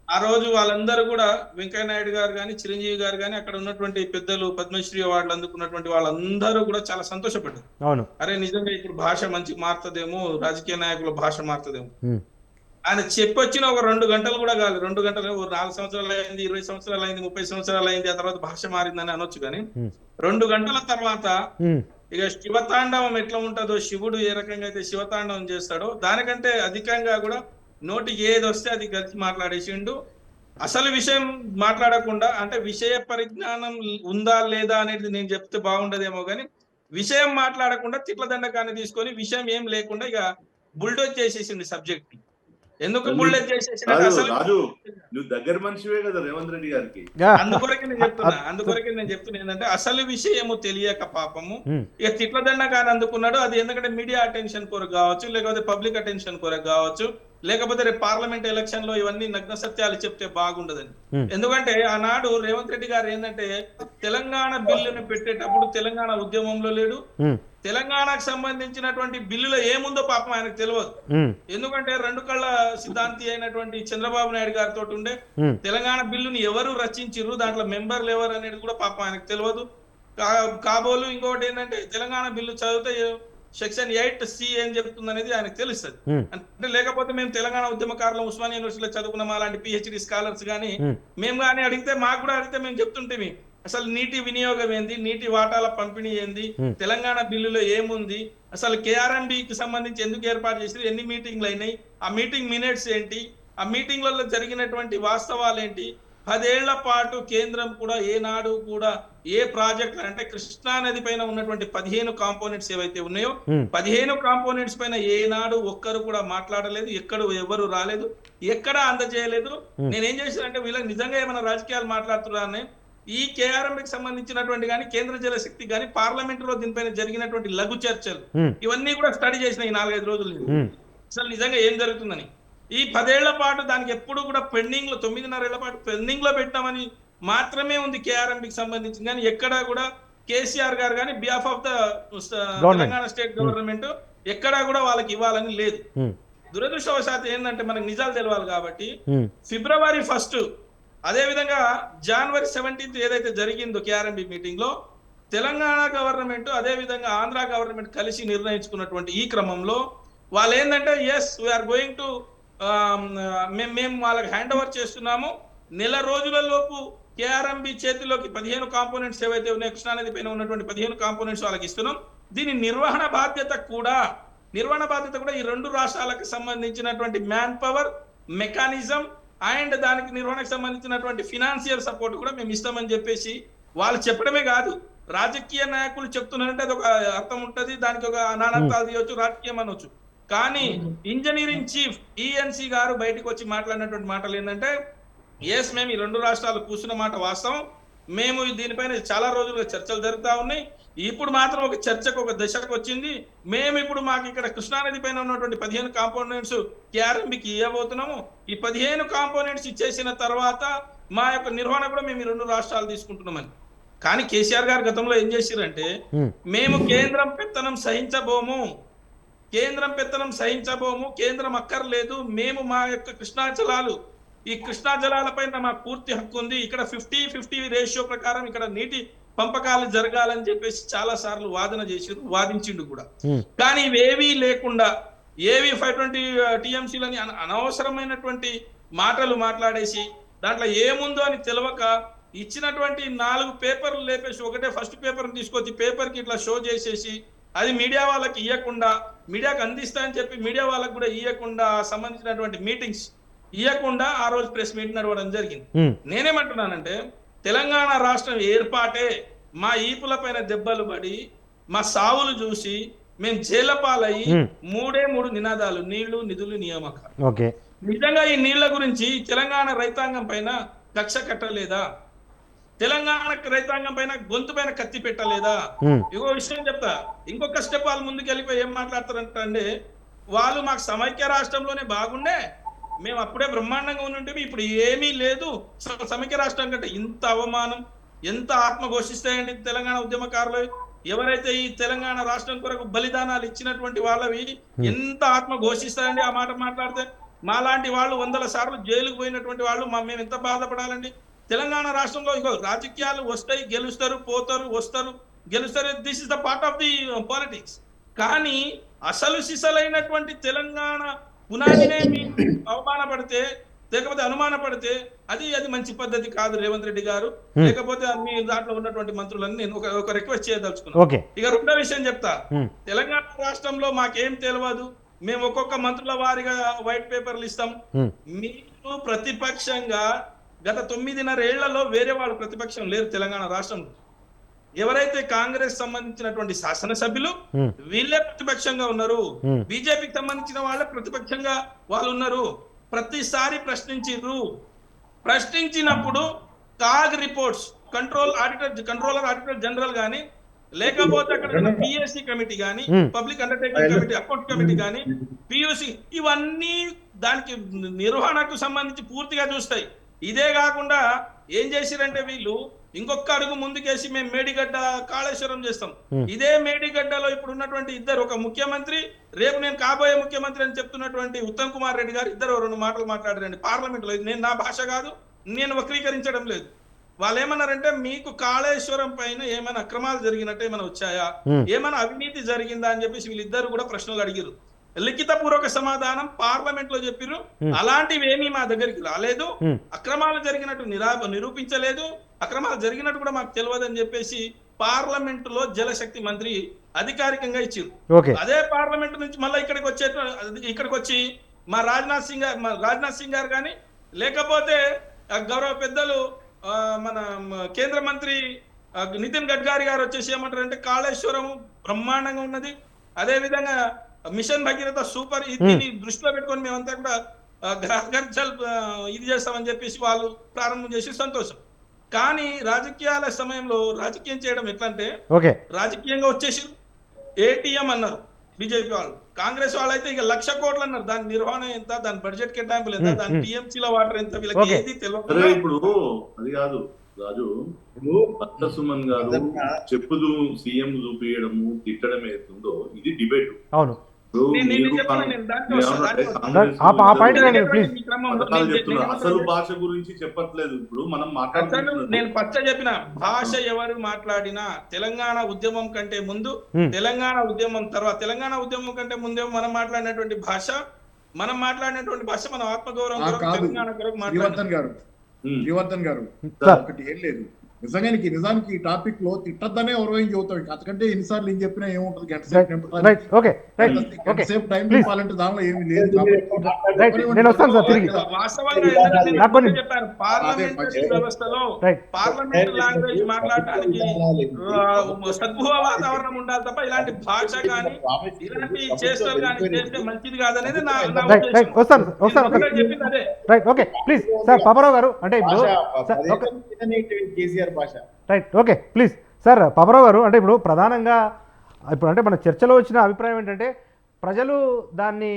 ఆ రోజు వాళ్ళందరూ కూడా వెంకయ్య నాయుడు గారు కానీ, చిరంజీవి గారు కానీ, అక్కడ ఉన్నటువంటి పెద్దలు పద్మశ్రీ అవార్డులు అందుకున్నటువంటి వాళ్ళందరూ కూడా చాలా సంతోషపడ్డారు. అవును. అరే నిజంగా ఇప్పుడు భాష మంచి మారుతుందేమో, రాజకీయ నాయకుల భాష మారుతుందేమో. ఆయన చెప్పొచ్చిన ఒక 2 గంటలు కూడా కాదు, 2 గంటలు 4 సంవత్సరాలు అయింది, 20 సంవత్సరాలు అయింది, 30 సంవత్సరాలు అయింది, ఆ తర్వాత భాష మారిందని అనొచ్చు. కానీ 2 గంటల తర్వాత ఇక శివతాండవం ఎట్లా ఉంటుందో, శివుడు ఏ రకంగా అయితే శివతాండవం చేస్తాడో దానికంటే అధికంగా కూడా నోటికి ఏది వస్తే అది కలిసి మాట్లాడేసిండు. అసలు విషయం మాట్లాడకుండా, అంటే విషయ పరిజ్ఞానం ఉందా లేదా అనేది నేను చెప్తే బాగుండదేమో కానీ, విషయం మాట్లాడకుండా తిట్ల దండకాన్ని తీసుకొని విషయం ఏం లేకుండా ఇక బుల్డోజ్ చేసేసింది సబ్జెక్ట్. ఎందుకు బుల్డోజ్ చేసేసింది? రాజు, నువ్వు దగ్గర మనిషివే కదా రేవంత్ రెడ్డి గారికి. అందుకొరకే నేను చెప్తున్నా ఏంటంటే, అసలు విషయము తెలియక పాపము ఇక తిట్ల దండకాన్ని అందుకున్నాడు. అది ఎందుకంటే మీడియా అటెన్షన్ కొరకు కావచ్చు, లేకపోతే పబ్లిక్ అటెన్షన్ కొరకు కావచ్చు, లేకపోతే రేపు పార్లమెంట్ ఎలక్షన్ లో ఇవన్నీ నగ్న సత్యాలు చెప్తే బాగుండదని. ఎందుకంటే ఆనాడు రేవంత్ రెడ్డి గారు ఏంటంటే, తెలంగాణ బిల్లును పెట్టేటప్పుడు తెలంగాణ ఉద్యమంలో లేడు, తెలంగాణకు సంబంధించినటువంటి బిల్లులో ఏముందో పాపం ఆయనకు తెలియదు. ఎందుకంటే 2 కళ్ళ సిద్ధాంతి అయినటువంటి చంద్రబాబు నాయుడు గారితో ఉండే తెలంగాణ బిల్లుని ఎవరు రచించిర్రు, దాంట్లో మెంబర్లు ఎవరు అనేది కూడా పాపం ఆయనకు తెలియదు. కాబోలు ఇంకొకటి ఏంటంటే, తెలంగాణ బిల్లు చదివితే సెక్షన్ 8C ఏం చెప్తుంది అనేది ఆయనకు తెలుస్తుంది. అంటే లేకపోతే మేము తెలంగాణ ఉద్యమకారులు ఉస్మానియా యూనివర్సిటీలో చదువుకున్నాం, అలాంటి PhD స్కాలర్స్ కానీ మేము కానీ అడిగితే, మాకు కూడా అడిగితే మేము చెప్తుంటే అసలు నీటి వినియోగం ఏంది, నీటి వాటాల పంపిణీ ఏంది, తెలంగాణ బిల్లులో ఏముంది, అసలు KRMBకి సంబంధించి ఎందుకు ఏర్పాటు చేసి, ఎన్ని మీటింగ్లు అయినాయి, ఆ మీటింగ్ మినిట్స్ ఏంటి, ఆ మీటింగ్లలో జరిగినటువంటి వాస్తవాలు ఏంటి, 10 ఏళ్ల పాటు కేంద్రం కూడా ఏనాడు కూడా ఏ ప్రాజెక్ట్ అంటే కృష్ణా నది పైన ఉన్నటువంటి 15 కాంపోనెంట్స్ ఏవైతే ఉన్నాయో 15 కాంపోనెంట్స్ పైన ఏనాడు ఒక్కరు కూడా మాట్లాడలేదు, ఎవరు రాలేదు, ఎక్కడ అందజేయలేదు. నేనేం చేశానంటే, వీళ్ళకి నిజంగా ఏమైనా రాజకీయాలు మాట్లాడుతున్నారని ఈ KRMBకి సంబంధించినటువంటి కానీ, కేంద్ర జలశక్తి కానీ, పార్లమెంట్ లో దీనిపైన జరిగినటువంటి లఘు చర్చలు ఇవన్నీ కూడా స్టడీ చేసిన ఈ 4-5 రోజులు అసలు నిజంగా ఏం జరుగుతుందని. ఈ 10 ఏళ్ల పాటు దానికి ఎప్పుడు కూడా పెండింగ్ లో, 9.5 ఏళ్ల పాటు పెండింగ్ లో పెట్టామని మాత్రమే ఉంది KRMBకి సంబంధించి. కానీ ఎక్కడా కూడా కేసీఆర్ గారు కానీ behalf of the Telangana state government ఎక్కడా కూడా వాళ్ళకి ఇవ్వాలని లేదు. దురదృష్టవశాత్తు ఏంటంటే, మనకు నిజాలు తెలవాలి కాబట్టి February 1 అదే విధంగా January 17 ఏదైతే జరిగిందో KRMB మీటింగ్ లో తెలంగాణ గవర్నమెంట్ అదే విధంగా ఆంధ్ర గవర్నమెంట్ కలిసి నిర్ణయించుకున్నటువంటి ఈ క్రమంలో వాళ్ళు ఏంటంటే, ఎస్ వీఆర్ గోయింగ్ టు మేము వాళ్ళకి హ్యాండ్ ఓవర్ చేస్తున్నాము, నెల రోజుల లోపు KRMB చేతిలోకి 15 కాంపోనెంట్స్ ఏవైతే ఉన్నాయో, కృష్ణానది పైన ఉన్నటువంటి 15 కాంపోనెంట్స్ వాళ్ళకి ఇస్తున్నాం. దీని నిర్వహణ బాధ్యత కూడా ఈ 2 రాష్ట్రాలకు సంబంధించినటువంటి మ్యాన్ పవర్, మెకానిజం అండ్ దానికి నిర్వహణకు సంబంధించినటువంటి ఫినాన్షియల్ సపోర్ట్ కూడా మేము ఇస్తామని చెప్పేసి వాళ్ళు చెప్పడమే కాదు, రాజకీయ నాయకులు చెప్తున్నారంటే అది ఒక అర్థం ఉంటుంది, దానికి ఒక నానార్థాలు తీయవచ్చు, రాజకీయం అనొచ్చు. కానీ ఇంజనీరింగ్ చీఫ్ ENC గారు బయటకు వచ్చి మాట్లాడినటువంటి మాటలు ఏంటంటే, ఎస్ మేము ఈ 2 రాష్ట్రాలు కూర్చున్న మాట వాస్తవం, మేము దీనిపైన చాలా రోజులుగా చర్చలు జరుగుతూ ఉన్నాయి, ఇప్పుడు మాత్రం ఒక చర్చకు ఒక దశకు వచ్చింది, మేము ఇప్పుడు మాకు ఇక్కడ కృష్ణానది పైన ఉన్నటువంటి 15 కాంపోనెంట్స్ KRMBకి ఇవ్వబోతున్నాము, ఈ 15 కాంపోనెంట్స్ ఇచ్చేసిన తర్వాత మా యొక్క నిర్వహణ కూడా మేము ఈ 2 రాష్ట్రాలు తీసుకుంటున్నామని. కానీ కేసీఆర్ గారు గతంలో ఏం చేశారంటే, మేము కేంద్రం పెత్తనం సహించబోము, కేంద్రం అక్కర్లేదు, మేము మా యొక్క కృష్ణా జలాలు, ఈ కృష్ణా జలాలపైన మా పూర్తి హక్కు ఉంది, ఇక్కడ 50-50 రేషియో ప్రకారం ఇక్కడ నీటి పంపకాలు జరగాలని చెప్పేసి చాలా సార్లు వాదించిండు కూడా. కానీ ఇవేవీ లేకుండా ఏవి 520 TMCలని అనవసరమైనటువంటి మాటలు మాట్లాడేసి దాంట్లో ఏముందో అని తెలియక ఇచ్చినటువంటి 4 పేపర్లు లేపేసి ఒకటే ఫస్ట్ పేపర్ని తీసుకొచ్చి పేపర్కి ఇట్లా షో చేసేసి అది మీడియా వాళ్ళకి ఇవ్వకుండా, మీడియాకి అందిస్తా అని చెప్పి మీడియా వాళ్ళకి కూడా ఇవ్వకుండా సంబంధించినటువంటి మీటింగ్స్ ఇవ్వకుండా ఆ రోజు ప్రెస్ మీట్ నడవడం జరిగింది. ఉమ్, నేనేమంటున్నానంటే తెలంగాణ రాష్ట్రం ఏర్పాటే మా ఈపుల పైన దెబ్బలు పడి మా సావులు చూసి మేము జైలపాలయ్యి ఉమ్, 3 నినాదాలు: నీళ్లు, నిధులు, నియామకాలు. ఓకే. నిజంగా ఈ నీళ్ల గురించి తెలంగాణ రైతాంగం పైన కక్ష కట్టలేదా? తెలంగాణ రైతాంగం పైన గొంతు పైన కత్తి పెట్టలేదా? ఉమ్, ఇంకో విషయం చెప్తా. ఇంకొక స్టెప్ వాళ్ళు ముందుకు వెళ్ళిపోయి ఏం మాట్లాడతారంటే, వాళ్ళు మాకు సమైక్య రాష్ట్రంలోనే బాగుండే, మేము అప్పుడే బ్రహ్మాండంగా ఉంటే ఇప్పుడు ఏమీ లేదు. సమైక్య రాష్ట్రం కంటే ఇంత అవమానం, ఎంత ఆత్మ ఘోషిస్తాయండి తెలంగాణ ఉద్యమకారులు. ఎవరైతే ఈ తెలంగాణ రాష్ట్రం కొరకు బలిదానాలు ఇచ్చినటువంటి వాళ్ళవి ఎంత ఆత్మ ఘోషిస్తాయండి ఆ మాట మాట్లాడితే. మాలాంటి వాళ్ళు 100 సార్లు జైలుకు పోయినటువంటి వాళ్ళు మేము ఎంత బాధపడాలండి? తెలంగాణ రాష్ట్రంలో ఇగో రాజకీయాలు వస్తాయి, గెలుస్తారు, పోతారు, వస్తారు, గెలుస్తారు. This is the part of the politics. కానీ అసలు సిసలైనటువంటి తెలంగాణ పునాదినే మీరు అవమానపడితే, లేకపోతే అనుమానపడితే అది మంచి పద్ధతి కాదు రేవంత్ రెడ్డి గారు. లేకపోతే మీ దాంట్లో ఉన్నటువంటి మంత్రులని నేను ఒక రిక్వెస్ట్ చేయదలుచుకున్నాను. ఓకే. ఇక రెండో విషయం చెప్తా. ఉమ్, తెలంగాణ రాష్ట్రంలో మాకేం తెలియదు, మేము ఒక్కొక్క మంత్రుల వారిగా వైట్ పేపర్లు ఇస్తాం. ఉమ్, మీరు ప్రతిపక్షంగా గత 9.5 ఏళ్లలో వేరే వాళ్ళు ప్రతిపక్షం లేరు తెలంగాణ రాష్ట్రంలో. ఎవరైతే కాంగ్రెస్ సంబంధించినటువంటి శాసనసభ్యులు ఉమ్, వీళ్ళే ప్రతిపక్షంగా ఉన్నారు. ఉమ్, బీజేపీకి సంబంధించిన వాళ్ళే ప్రతిపక్షంగా వాళ్ళు ఉన్నారు. ప్రతిసారి ప్రశ్నించినప్పుడు CAG reports, controller auditor general గాని, లేకపోతే అక్కడ పిఎస్సి కమిటీ గాని, public undertaking committee, account committee గాని, పియూసి, ఇవన్నీ దానికి నిర్వహణకు సంబంధించి పూర్తిగా చూస్తాయి. ఇదే కాకుండా ఏం చేసిరంటే వీళ్ళు ఇంకొక అడుగు ముందుకేసి మేము మేడిగడ్డ కాళేశ్వరం చేస్తాం. ఇదే మేడిగడ్డలో ఇప్పుడు ఉన్నటువంటి ఇద్దరు, ఒక ముఖ్యమంత్రి, రేపు నేను కాబోయే ముఖ్యమంత్రి అని చెప్తున్నటువంటి ఉత్తమ్ కుమార్ రెడ్డి గారు, ఇద్దరు 2 మాటలు మాట్లాడారండి పార్లమెంట్ లో. నేను నా భాష కాదు, నేను వక్రీకరించడం లేదు. వాళ్ళు ఏమన్నారంటే, మీకు కాళేశ్వరం పైన ఏమైనా అక్రమాలు జరిగినట్టు ఏమైనా వచ్చాయా, ఏమైనా అవినీతి జరిగిందా అని చెప్పేసి వీళ్ళిద్దరు కూడా ప్రశ్నలు అడిగారు. లిఖిత పూర్వక సమాధానం పార్లమెంట్ లో చెప్పిర్రు. అలాంటివి ఏమీ మా దగ్గరికి రాలేదు, అక్రమాలు జరిగినట్టు నిరూపించలేదు, అక్రమాలు జరిగినట్టు కూడా మాకు తెలియదు అని చెప్పేసి పార్లమెంట్ లో జలశక్తి మంత్రి అధికారికంగా ఇచ్చారు. అదే పార్లమెంట్ నుంచి మళ్ళీ ఇక్కడికి వచ్చి మా రాజ్నాథ్ సింగ్ గారు కానీ, లేకపోతే గౌరవ పెద్దలు మన కేంద్ర మంత్రి నితిన్ గడ్కరీ గారు వచ్చేసి ఏమంటారంటే, కాళేశ్వరం బ్రహ్మాండంగా ఉన్నది, అదే విధంగా మిషన్ భగీరథ సూపర్, దీన్ని దృష్టిలో పెట్టుకొని మేమంతా కూడా గ్రహగర్జల్ ఇది చేస్తామని చెప్పేసి వాళ్ళు ప్రారంభం చేసి సంతోషం. కానీ రాజకీయాల సమయంలో రాజకీయం చేయడం ఎట్లా అంటే, రాజకీయంగా వచ్చేసి ఏటీఎం అన్నారు బీజేపీ వాళ్ళు, కాంగ్రెస్ వాళ్ళు అయితే ఇక 1,00,000 కోట్లు అన్నారు. దాని నిర్వహణ ఎంత, దాని బడ్జెట్ కేటాయింపులు ఎంత, దాని టీఎంసీల వాటర్ ఎంత, వీళ్ళకి ఏది తెలియదు. ఇప్పుడు అది కాదు రాజు, భక్త సుమన్ గారు చెప్పుదు సీఎం చూపించడము, తిట్టడం ఏతుందో ఇది డిబేట్. అవును, అసలు భాష గురించి చెప్పట్లేదు. ఇప్పుడు మనం నేను పచ్చ చెప్పిన భాష ఎవరు మాట్లాడినా, తెలంగాణ ఉద్యమం కంటే ముందు, తెలంగాణ ఉద్యమం తర్వాత, తెలంగాణ ఉద్యమం కంటే ముందే మనం మాట్లాడినటువంటి భాష మన ఆత్మగౌరవం తెలంగాణ కొరకు మాట్లాడారు. శ్రీవర్ధన్ గారు ఒకటి ఏం లేదు, నిజానికి ఈ టాపిక్ లో తిట్టద్దనే ఎవరో ఏం చెబుతాం. అంతకంటే ఎన్నిసార్లు ఏం చెప్పినా ఏముంటది, గంట సేపు టైం ఇవ్వాలంటే దానిలో ఏమి లేదు. వ్యవస్థలో పార్లమెంట్ లాంగ్వేజ్ మాట్లాడడానికి సద్భువ వాతావరణం ఉండాలి తప్ప ఇలాంటి భాష కానీ ఇలాంటి చేష్టలు కానీ చేస్తే మంచిది కాదనేది నా చెప్పింది. అదే ప్లీజ్ సార్ పాపారావు గారు, అంటే ఇప్పుడు right, okay please sir Paparao గారు, అంటే ఇప్పుడు ప్రధానంగా అంటే మన చర్చలో వచ్చిన అభిప్రాయం ఏంటంటే, ప్రజలు దాన్ని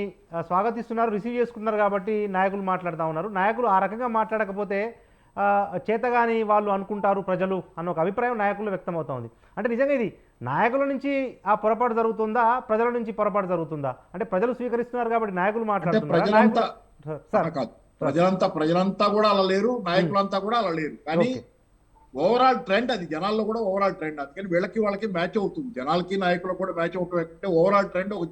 స్వాగతిస్తున్నారు, రిసీవ్ చేసుకున్నారు కాబట్టి నాయకులు మాట్లాడుతూ ఉన్నారు. నాయకులు ఆ రకంగా మాట్లాడకపోతే చేతగాని వాళ్ళు అనుకుంటారు ప్రజలు అన్న ఒక అభిప్రాయం నాయకులు వ్యక్తం అవుతా ఉంది. అంటే నిజంగా ఇది నాయకుల నుంచి ఆ పొరపాటు జరుగుతుందా, ప్రజల నుంచి పొరపాటు జరుగుతుందా? అంటే ప్రజలు స్వీకరిస్తున్నారు కాబట్టి నాయకులు మాట్లాడుతున్నారు. ప్రజలంతా కూడా అలా లేరు, నాయకులంతా కూడా అలా లేరు. కానీ ఓవరాల్ ట్రెండ్ అది, జనాల్లో కూడా ఓవరాల్ ట్రెండ్. అందుకని వాళ్ళకి మ్యాచ్ అవుతుంది, జనాలకి నాయకులకు కూడా మ్యాచ్ అవుతుంది. అంటే ఓవరాల్ ట్రెండ్ ఒక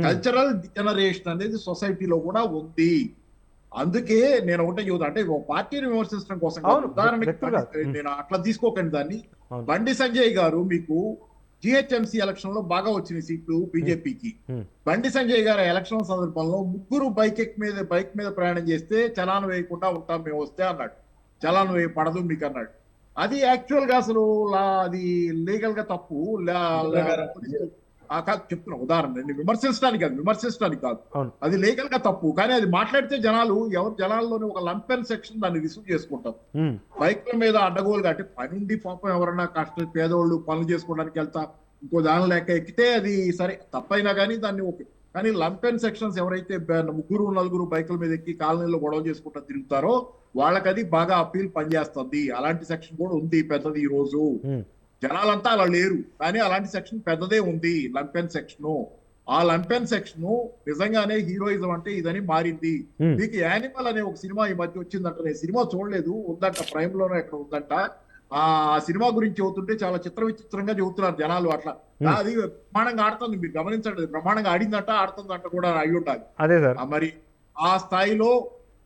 కల్చరల్ డిజనరేషన్ అనేది సొసైటీలో కూడా ఉంది. అందుకే నేను ఒకటే చూద్దాం, అంటే ఒక పార్టీని విమర్శించడం కోసం ఉదాహరణకి నేను అట్లా తీసుకోకండి దాన్ని. బండి సంజయ్ గారు మీకు జిహెచ్ఎంసీ ఎలక్షన్ లో బాగా వచ్చిన సీట్లు బీజేపీకి. Hmm. బండి సంజయ్ గారి ఎలక్షన్ సందర్భంలో ముగ్గురు బైక్ మీద ప్రయాణం చేస్తే చలాన్ వేయకుండా ఉంటాం మేము వస్తే అన్నాడు. చలాన్ పడదు మీకు అన్నాడు. అది యాక్చువల్ గా అసలు అది లీగల్ గా తప్పు. కాదు చెప్తున్నా, ఉదాహరణ నేను విమర్శించడానికి కాదు, అవును. అది లీగల్ గా తప్పు. కానీ అది మాట్లాడితే జనాల్లోని ఒక లంపెన్ సెక్షన్ దాన్ని రిసీవ్ చేసుకుంటారు. బైక్ల మీద అడ్డగోలుగా అంటే పనుండి పాపం ఎవరన్నా పేదోళ్ళు పనులు చేసుకోవడానికి వెళ్తా ఇంకో దాని లెక్క ఎక్కితే అది సరే తప్పైనా కానీ దాన్ని ఓకే. కానీ లంపెన్ సెక్షన్స్ ఎవరైతే ముగ్గురు నలుగురు బైకుల మీద ఎక్కి కాలనీలో గొడవ చేసుకుంటా తిరుగుతారో వాళ్ళకి అది బాగా అప్పీల్ పనిచేస్తుంది. అలాంటి సెక్షన్ కూడా ఉంది పెద్దది. ఈ రోజు జనాలంతా అలా లేరు, కానీ అలాంటి సెక్షన్ పెద్దదే ఉంది, లంపెన్ సెక్షన్. ఆ లంపెన్ సెక్షన్ నిజంగానే హీరోయిజం అంటే ఇదని మారింది. మీకు యానిమల్ అనే ఒక సినిమా ఈ మధ్య వచ్చిందంట, నేను సినిమా చూడలేదు, ఉందంట ప్రైమ్ లోనే ఎక్కడ ఉందంట. ఆ సినిమా గురించి చెబుతుంటే చాలా విచిత్రంగా చెబుతున్నారు జనాలు. అట్లా అది బ్రహ్మాండంగా ఆడుతుంది, మీరు గమనించండి, బ్రహ్మాండంగా ఆడిందంట ఆడుతుందంట కూడా అయి ఉండాలి. అదే సార్. మరి ఆ స్థాయిలో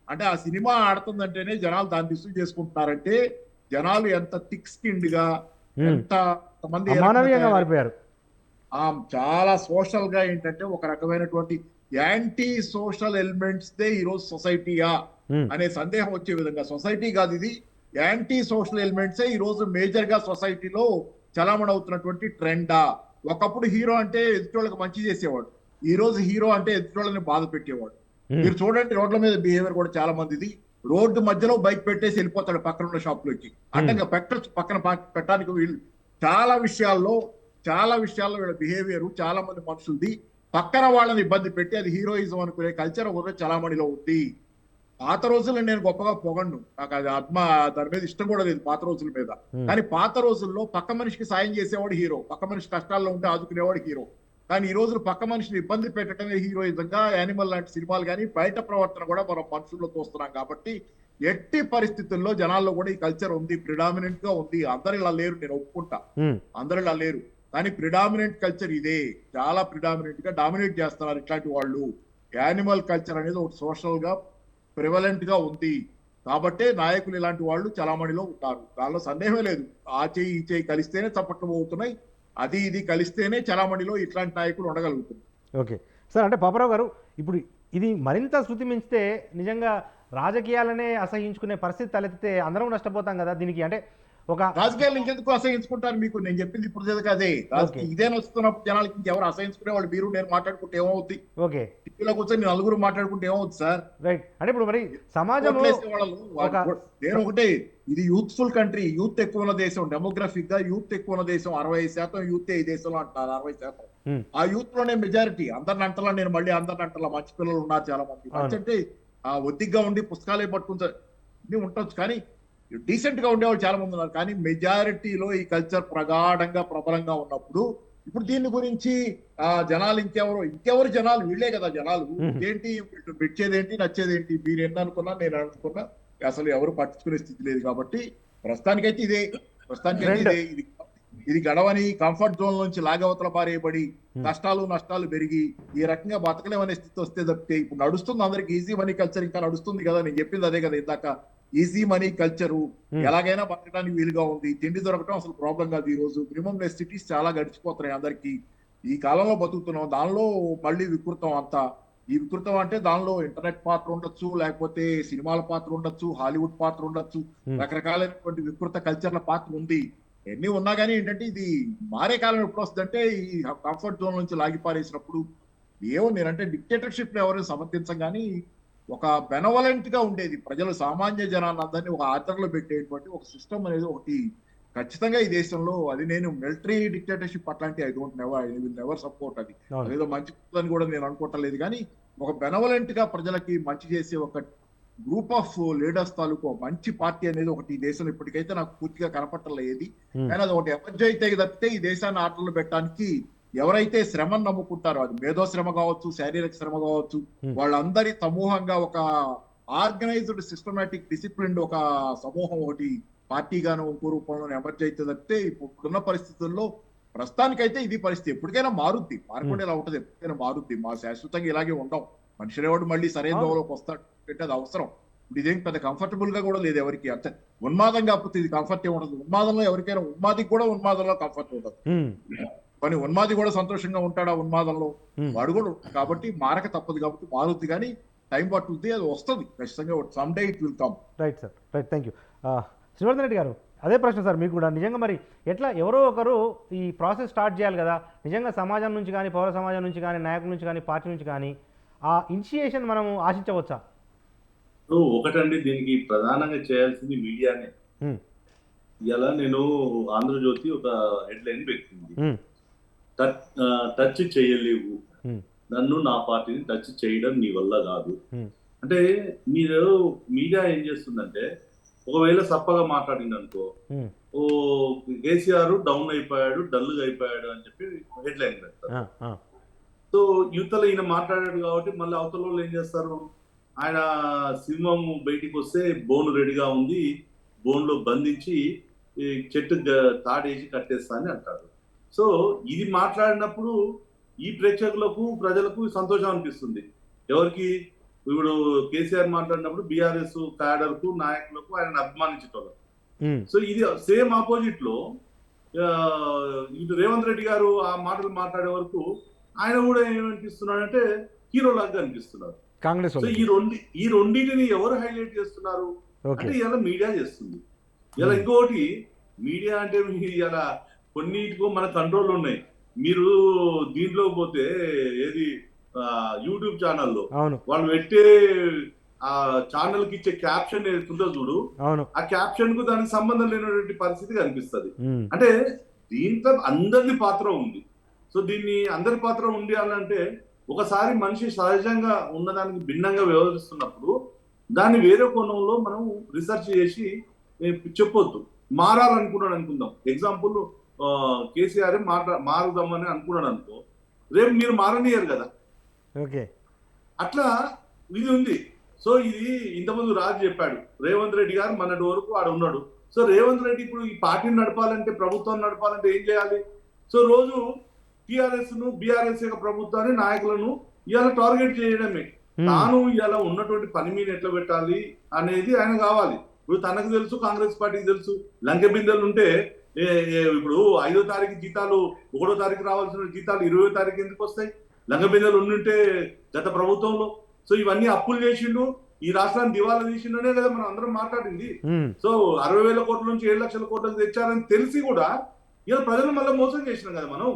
అంటే ఆ సినిమా ఆడుతుందంటేనే జనాలు దాన్ని రిసీవ్ చేసుకుంటున్నారంటే జనాలు ఎంత థిక్ స్కిన్డ్ గా ఎంత మంది అమానవీయంగా మారిపోయారు. చాలా సోషల్ గా ఏంటంటే ఒక రకమైనటువంటి యాంటీ సోషల్ ఎలిమెంట్స్ దే ఈరోజు సొసైటీయా అనే సందేహం వచ్చే విధంగా, సొసైటీ కాదు ఇది, యాంటీ సోషల్ ఎలిమెంట్సే ఈ రోజు మేజర్ గా సొసైటీలో చలామణి అవుతున్నటువంటి ట్రెండా. ఒకప్పుడు హీరో అంటే ఎదుటోళ్ళకి మంచి చేసేవాడు, ఈ రోజు హీరో అంటే ఎదుటోళ్ళని బాధ పెట్టేవాడు. మీరు చూడండి రోడ్ల మీద బిహేవియర్ కూడా చాలా మందిది. రోడ్డు మధ్యలో బైక్ పెట్టేసి వెళ్ళిపోతాడు పక్కన ఉన్న షాప్ లోకి, అడ్డంగా పెట్టచ్చు, పక్కన పెట్టడానికి వీళ్ళు. చాలా విషయాల్లో వీళ్ళ బిహేవియర్ చాలా మంది మనుషులది పక్కన వాళ్ళని ఇబ్బంది పెట్టి అది హీరోయిజం అనుకునే కల్చర్ ఒక చలామణిలో ఉంది. పాత రోజుల్లో నేను గొప్పగా పొగండు, నాకు అది దాని మీద ఇష్టం కూడా లేదు పాత రోజుల మీద. కానీ పాత రోజుల్లో పక్క మనిషికి సాయం చేసేవాడు హీరో, పక్క మనిషి కష్టాల్లో ఉంటే ఆదుకునేవాడు హీరో. కానీ ఈ రోజు పక్క మనిషిని ఇబ్బంది పెట్టడమే హీరోయిజంగా యానిమల్ లాంటి సినిమాలు కానీ బయట ప్రవర్తన కూడా మనం మనుషుల్లో చూస్తున్నాం. కాబట్టి ఎట్టి పరిస్థితుల్లో జనాల్లో కూడా ఈ కల్చర్ ఉంది, ప్రిడామినెంట్ గా ఉంది. అందరు ఇలా లేరు, నేను ఒప్పుకుంటా, అందరు ఇలా లేరు, కానీ ప్రిడామినెంట్ కల్చర్ ఇదే, చాలా ప్రిడామినెంట్ గా డామినేట్ చేస్తున్నారు ఇట్లాంటి వాళ్ళు. యానిమల్ కల్చర్ అనేది ఒక సోషల్ గా ప్రివలెంట్ గా ఉంది కాబట్టే నాయకులు ఇలాంటి వాళ్ళు చలామణిలో ఉంటారు, దానిలో సందేహమే లేదు. ఆ చేయి ఈ చేయి కలిస్తేనే చప్పట్లు అవుతున్నాయి, అది ఇది కలిస్తేనే చలామణిలో ఇట్లాంటి నాయకులు ఉండగలుగుతున్నారు. ఓకే సార్, అంటే పాపారావు గారు ఇప్పుడు ఇది మరింత శృతి మించితే నిజంగా రాజకీయాలనే అసహించుకునే పరిస్థితి తలెత్తితే అందరం నష్టపోతాం కదా దీనికి. అంటే ఒక రాజకీయాలు ఇంకెందుకు అసహించుకుంటారు, మీకు నేను చెప్పింది ఇప్పుడు అదే. ఇదే నచ్చుతున్నప్పుడు జనాలకి ఇంకెవరు అసహించుకునే వాళ్ళు మీరు నేను మాట్లాడుకుంటే ఏమవుతుంది, ఓకే టీవీలో కూర్చొని నలుగురు మాట్లాడుకుంటే ఏమవుతుంది సార్? రైట్. అంటే ఇప్పుడు మరి సమాజం నేను ఒకటే, ఇది యూత్ఫుల్ కంట్రీ, యూత్ ఎక్కువ ఉన్న దేశం, డెమోగ్రఫిక్ గా యూత్ ఎక్కువ ఉన్న దేశం, 60% యూత్ ఈ దేశంలో అంటారు, 60%. ఆ యూత్ లోనే మెజారిటీ. అందరిని అంటలా నేను, మళ్ళీ అందరిని అంటలా, మంచి పిల్లలు ఉన్నారు చాలా మంది. మంచి అంటే ఒత్తిగ్గా ఉండి పుస్తకాలే పట్టుకుంటే ఉండొచ్చు, కానీ డీసెంట్ గా ఉండేవాళ్ళు చాలా మంది ఉన్నారు. కానీ మెజారిటీలో ఈ కల్చర్ ప్రగాఢంగా ప్రబలంగా ఉన్నప్పుడు ఇప్పుడు దీని గురించి జనాలు ఇంకెవరు జనాలు వీళ్ళే కదా జనాలు. ఏంటి పెట్టేదేంటి నచ్చేదేంటి, మీరు ఎన్ని అనుకున్నా నేను అనుకున్నా అసలు ఎవరు పట్టించుకునే స్థితి లేదు. కాబట్టి ప్రస్తుతానికైతే ఇదే ఇది గడవని కంఫర్ట్ జోన్ నుంచి లాగవతల పారేయబడి కష్టాలు నష్టాలు పెరిగి ఈ రకంగా బతకలేమనే స్థితి వస్తే తప్పితే ఇప్పుడు నడుస్తుంది అందరికి ఈజీ మనీ కల్చర్ ఇంకా నడుస్తుంది కదా. నేను చెప్పింది అదే కదా ఇందాక, ఈజీ మనీ కల్చరు ఎలాగైనా బతకడానికి వీలుగా ఉంది, తిండి దొరకటం అసలు ప్రాబ్లం కాదు. ఈ రోజు మినిమం నెసిటీస్ చాలా గడిచిపోతున్నాయి అందరికి, ఈ కాలంలో బతుకుతున్నాం. దానిలో మళ్ళీ వికృతం అంతా, ఈ వికృతం అంటే దానిలో ఇంటర్నెట్ పాత్ర ఉండొచ్చు, లేకపోతే సినిమాల పాత్ర ఉండొచ్చు, హాలీవుడ్ పాత్ర ఉండొచ్చు, రకరకాలైనటువంటి వికృత కల్చర్ల పాత్ర ఉంది. ఎన్ని ఉన్నా కానీ ఏంటంటే ఇది మారే కాలం ఎప్పుడు వస్తుందంటే ఈ కంఫర్ట్ జోన్ నుంచి లాగిపారేసినప్పుడు. ఏమో నేనంటే డిక్టేటర్షిప్ ఎవరైనా సమర్థించం, కానీ ఒక బెనవలెంట్ గా ఉండేది ప్రజలు సామాన్య జనాన్ని అందరినీ ఒక ఆచరణలో పెట్టేటువంటి ఒక సిస్టమ్ అనేది ఒకటి ఖచ్చితంగా ఈ దేశంలో, అది నేను మిలిటరీ డిక్టేటర్షిప్ అట్లాంటి ఐ విల్ నెవర్ సపోర్ట్. అది అదేదో మంచి అని కూడా నేను అనుకోవట్లేదు, కానీ ఒక బెనవలెంట్ గా ప్రజలకి మంచి చేసే ఒక గ్రూప్ ఆఫ్ లీడర్స్ తాలూకు మంచి పార్టీ అనేది ఒకటి ఈ దేశంలో ఇప్పటికైతే నాకు పూర్తిగా కనపట్టలేదు. కానీ అది ఒకటి ఎమర్జ్ అయితే తప్పితే ఈ దేశాన్ని ఆటల్లో పెట్టడానికి ఎవరైతే శ్రమను నమ్ముకుంటారో, అది మేధో శ్రమ కావచ్చు, శారీరక శ్రమ కావచ్చు, వాళ్ళందరి సమూహంగా ఒక ఆర్గనైజ్డ్ సిస్టమేటిక్ డిసిప్లిన్ ఒక సమూహం ఒకటి పార్టీగాను ఇంకో రూపంలో ఎమర్జ్ అయితే తప్పితే ఇప్పుడున్న పరిస్థితుల్లో ప్రస్తుతానికైతే ఇది పరిస్థితి. ఎప్పటికైనా మారుద్ది, మారకుండా ఇలా ఉంటుంది, ఎప్పటికైనా మారుద్ది. మా శాశ్వతంగా ఇలాగే ఉండం, మనిషినేవాడు మళ్ళీ సరైన దోవలోకి వస్తాడు అంటే అది అవసరం. ఇప్పుడు ఇదేం పెద్ద కంఫర్టబుల్ గా కూడా లేదు ఎవరికి, అంతే ఉన్మాదం కాకపోతే ఇది కంఫర్ట్ ఉండదు. ఉన్మాదంలో ఎవరికైనా, ఉన్మాదికి కూడా ఉన్మాదంలో కంఫర్ట్ ఉండదు. కానీ ఉన్మాది కూడా సంతోషంగా ఉంటాడు ఆ ఉన్మాదంలో, వాడు కూడా. కాబట్టి మారక తప్పదు, కాబట్టి మారుద్ది, కానీ టైం పట్టుద్ది, అది వస్తుంది ఖచ్చితంగా, some day it will come. Right sir, right, thank you. Srivardhan Reddy గారు, అదే ప్రశ్న సార్ మీకు కూడా. నిజంగా మరి ఎట్లా ఎవరో ఒకరు ఈ ప్రాసెస్ స్టార్ట్ చేయాలి కదా, నిజంగా సమాజం నుంచి కానీ, పౌర సమాజం నుంచి కానీ, నాయకుల నుంచి కానీ, పార్టీ నుంచి కానీ ఆ ఇనిషియేషన్ మనం ఆశించవచ్చా? ఒకటండి, దీనికి ప్రధానంగా చేయాల్సింది మీడియానే. ఇలా నేను ఆంధ్రజ్యోతి ఒక హెడ్లైన్ పెట్టింది, టచ్ చేయలేవు, నన్ను నా పార్టీని టచ్ చేయడం నీ వల్ల కాదు. అంటే మీరు మీడియా ఏం చేస్తుందంటే, ఒకవేళ సప్పగా మాట్లాడింది అనుకో, ఓ కేసీఆర్ డౌన్ అయిపోయాడు, డల్గా అయిపోయాడు అని చెప్పి హెడ్లైన్ పెడతారు. సో యువతలో ఈయన మాట్లాడాడు కాబట్టి మళ్ళీ అవతల వాళ్ళు ఏం చేస్తారు, ఆయన సింహం బయటికి వస్తే బోన్ రెడీగా ఉంది, బోన్లో బంధించి చెట్టు తాడేసి కట్టేస్తా అని అంటారు. సో ఇది మాట్లాడినప్పుడు ఈ ప్రేక్షకులకు, ప్రజలకు సంతోషం అనిపిస్తుంది. ఎవరికి? ఇప్పుడు కేసీఆర్ మాట్లాడినప్పుడు బీఆర్ఎస్ క్యాడర్ కు, నాయకులకు ఆయన అభిమానించేటోళ్ళకు. సో ఇది సేమ్ ఆపోజిట్ లో ఇటు రేవంత్ రెడ్డి గారు ఆ మాటలు మాట్లాడే వరకు ఆయన కూడా ఏమనిపిస్తున్నాడంటే హీరో లాగా అనిపిస్తున్నారు. కాంగ్రెస్. సో ఈ రెండింటిని ఎవరు హైలైట్ చేస్తున్నారు అంటే ఇలా మీడియా చేస్తుంది. ఇలా ఇంకోటి, మీడియా అంటే ఇలా కొన్నిటికో మన కంట్రోల్ ఉన్నాయి. మీరు దీంట్లో పోతే ఏది యూట్యూబ్ ఛానల్లో వాళ్ళు పెట్టే ఆ ఛానల్ కి ఇచ్చే క్యాప్షన్ ఏదైతుందో చూడు, ఆ క్యాప్షన్ కు దానికి సంబంధం లేనటువంటి పరిస్థితి కనిపిస్తుంది. అంటే దీంట్లో అందరి పాత్ర ఉంది. సో దీన్ని అందరి పాత్ర ఉంది అంటే, ఒకసారి మనిషి సహజంగా ఉన్నదానికి భిన్నంగా వ్యవహరిస్తున్నప్పుడు దాన్ని వేరే కోణంలో మనం రీసెర్చ్ చేసి చెప్పొద్దు. మారాలనుకున్నాడు అనుకుందాం, ఎగ్జాంపుల్ కేసీఆర్ మారుదామని అనుకున్నాడు అనుకో, రేపు మీరు మారనియరు కదా. అట్లా ఇది ఉంది. సో ఇది ఇంతకుముందు రాజు చెప్పాడు, రేవంత్ రెడ్డి గారు మొన్నటి వరకు ఆడ ఉన్నాడు. సో రేవంత్ రెడ్డి ఇప్పుడు ఈ పార్టీని నడపాలంటే, ప్రభుత్వం నడపాలంటే ఏం చేయాలి? సో రోజు టిఆర్ఎస్ ను, బీఆర్ఎస్ యొక్క ప్రభుత్వాన్ని, నాయకులను ఇవాళ టార్గెట్ చేయడమే. తాను ఇవాళ ఉన్నటువంటి పని మీద ఎట్లా పెట్టాలి అనేది ఆయన కావాలి. ఇప్పుడు తనకు తెలుసు, కాంగ్రెస్ పార్టీకి తెలుసు. లంకె బిందెలు ఉంటే ఇప్పుడు 5వ తారీఖు జీతాలు 1వ తారీఖు రావాల్సిన జీతాలు 20వ తారీఖు ఎందుకు వస్తాయి? లంకె బిందెలు ఉండుంటే గత ప్రభుత్వంలో. సో ఇవన్నీ అప్పులు చేసిండు, ఈ రాష్ట్రాన్ని దివాలా తీసిండనే కదా మనం అందరం మాట్లాడింది. సో 60,000 కోట్ల నుంచి 7 లక్షల కోట్లకు తెచ్చారని తెలిసి కూడా ఇలా ప్రజలు మళ్ళీ మోసం చేసినాం కదా మనం.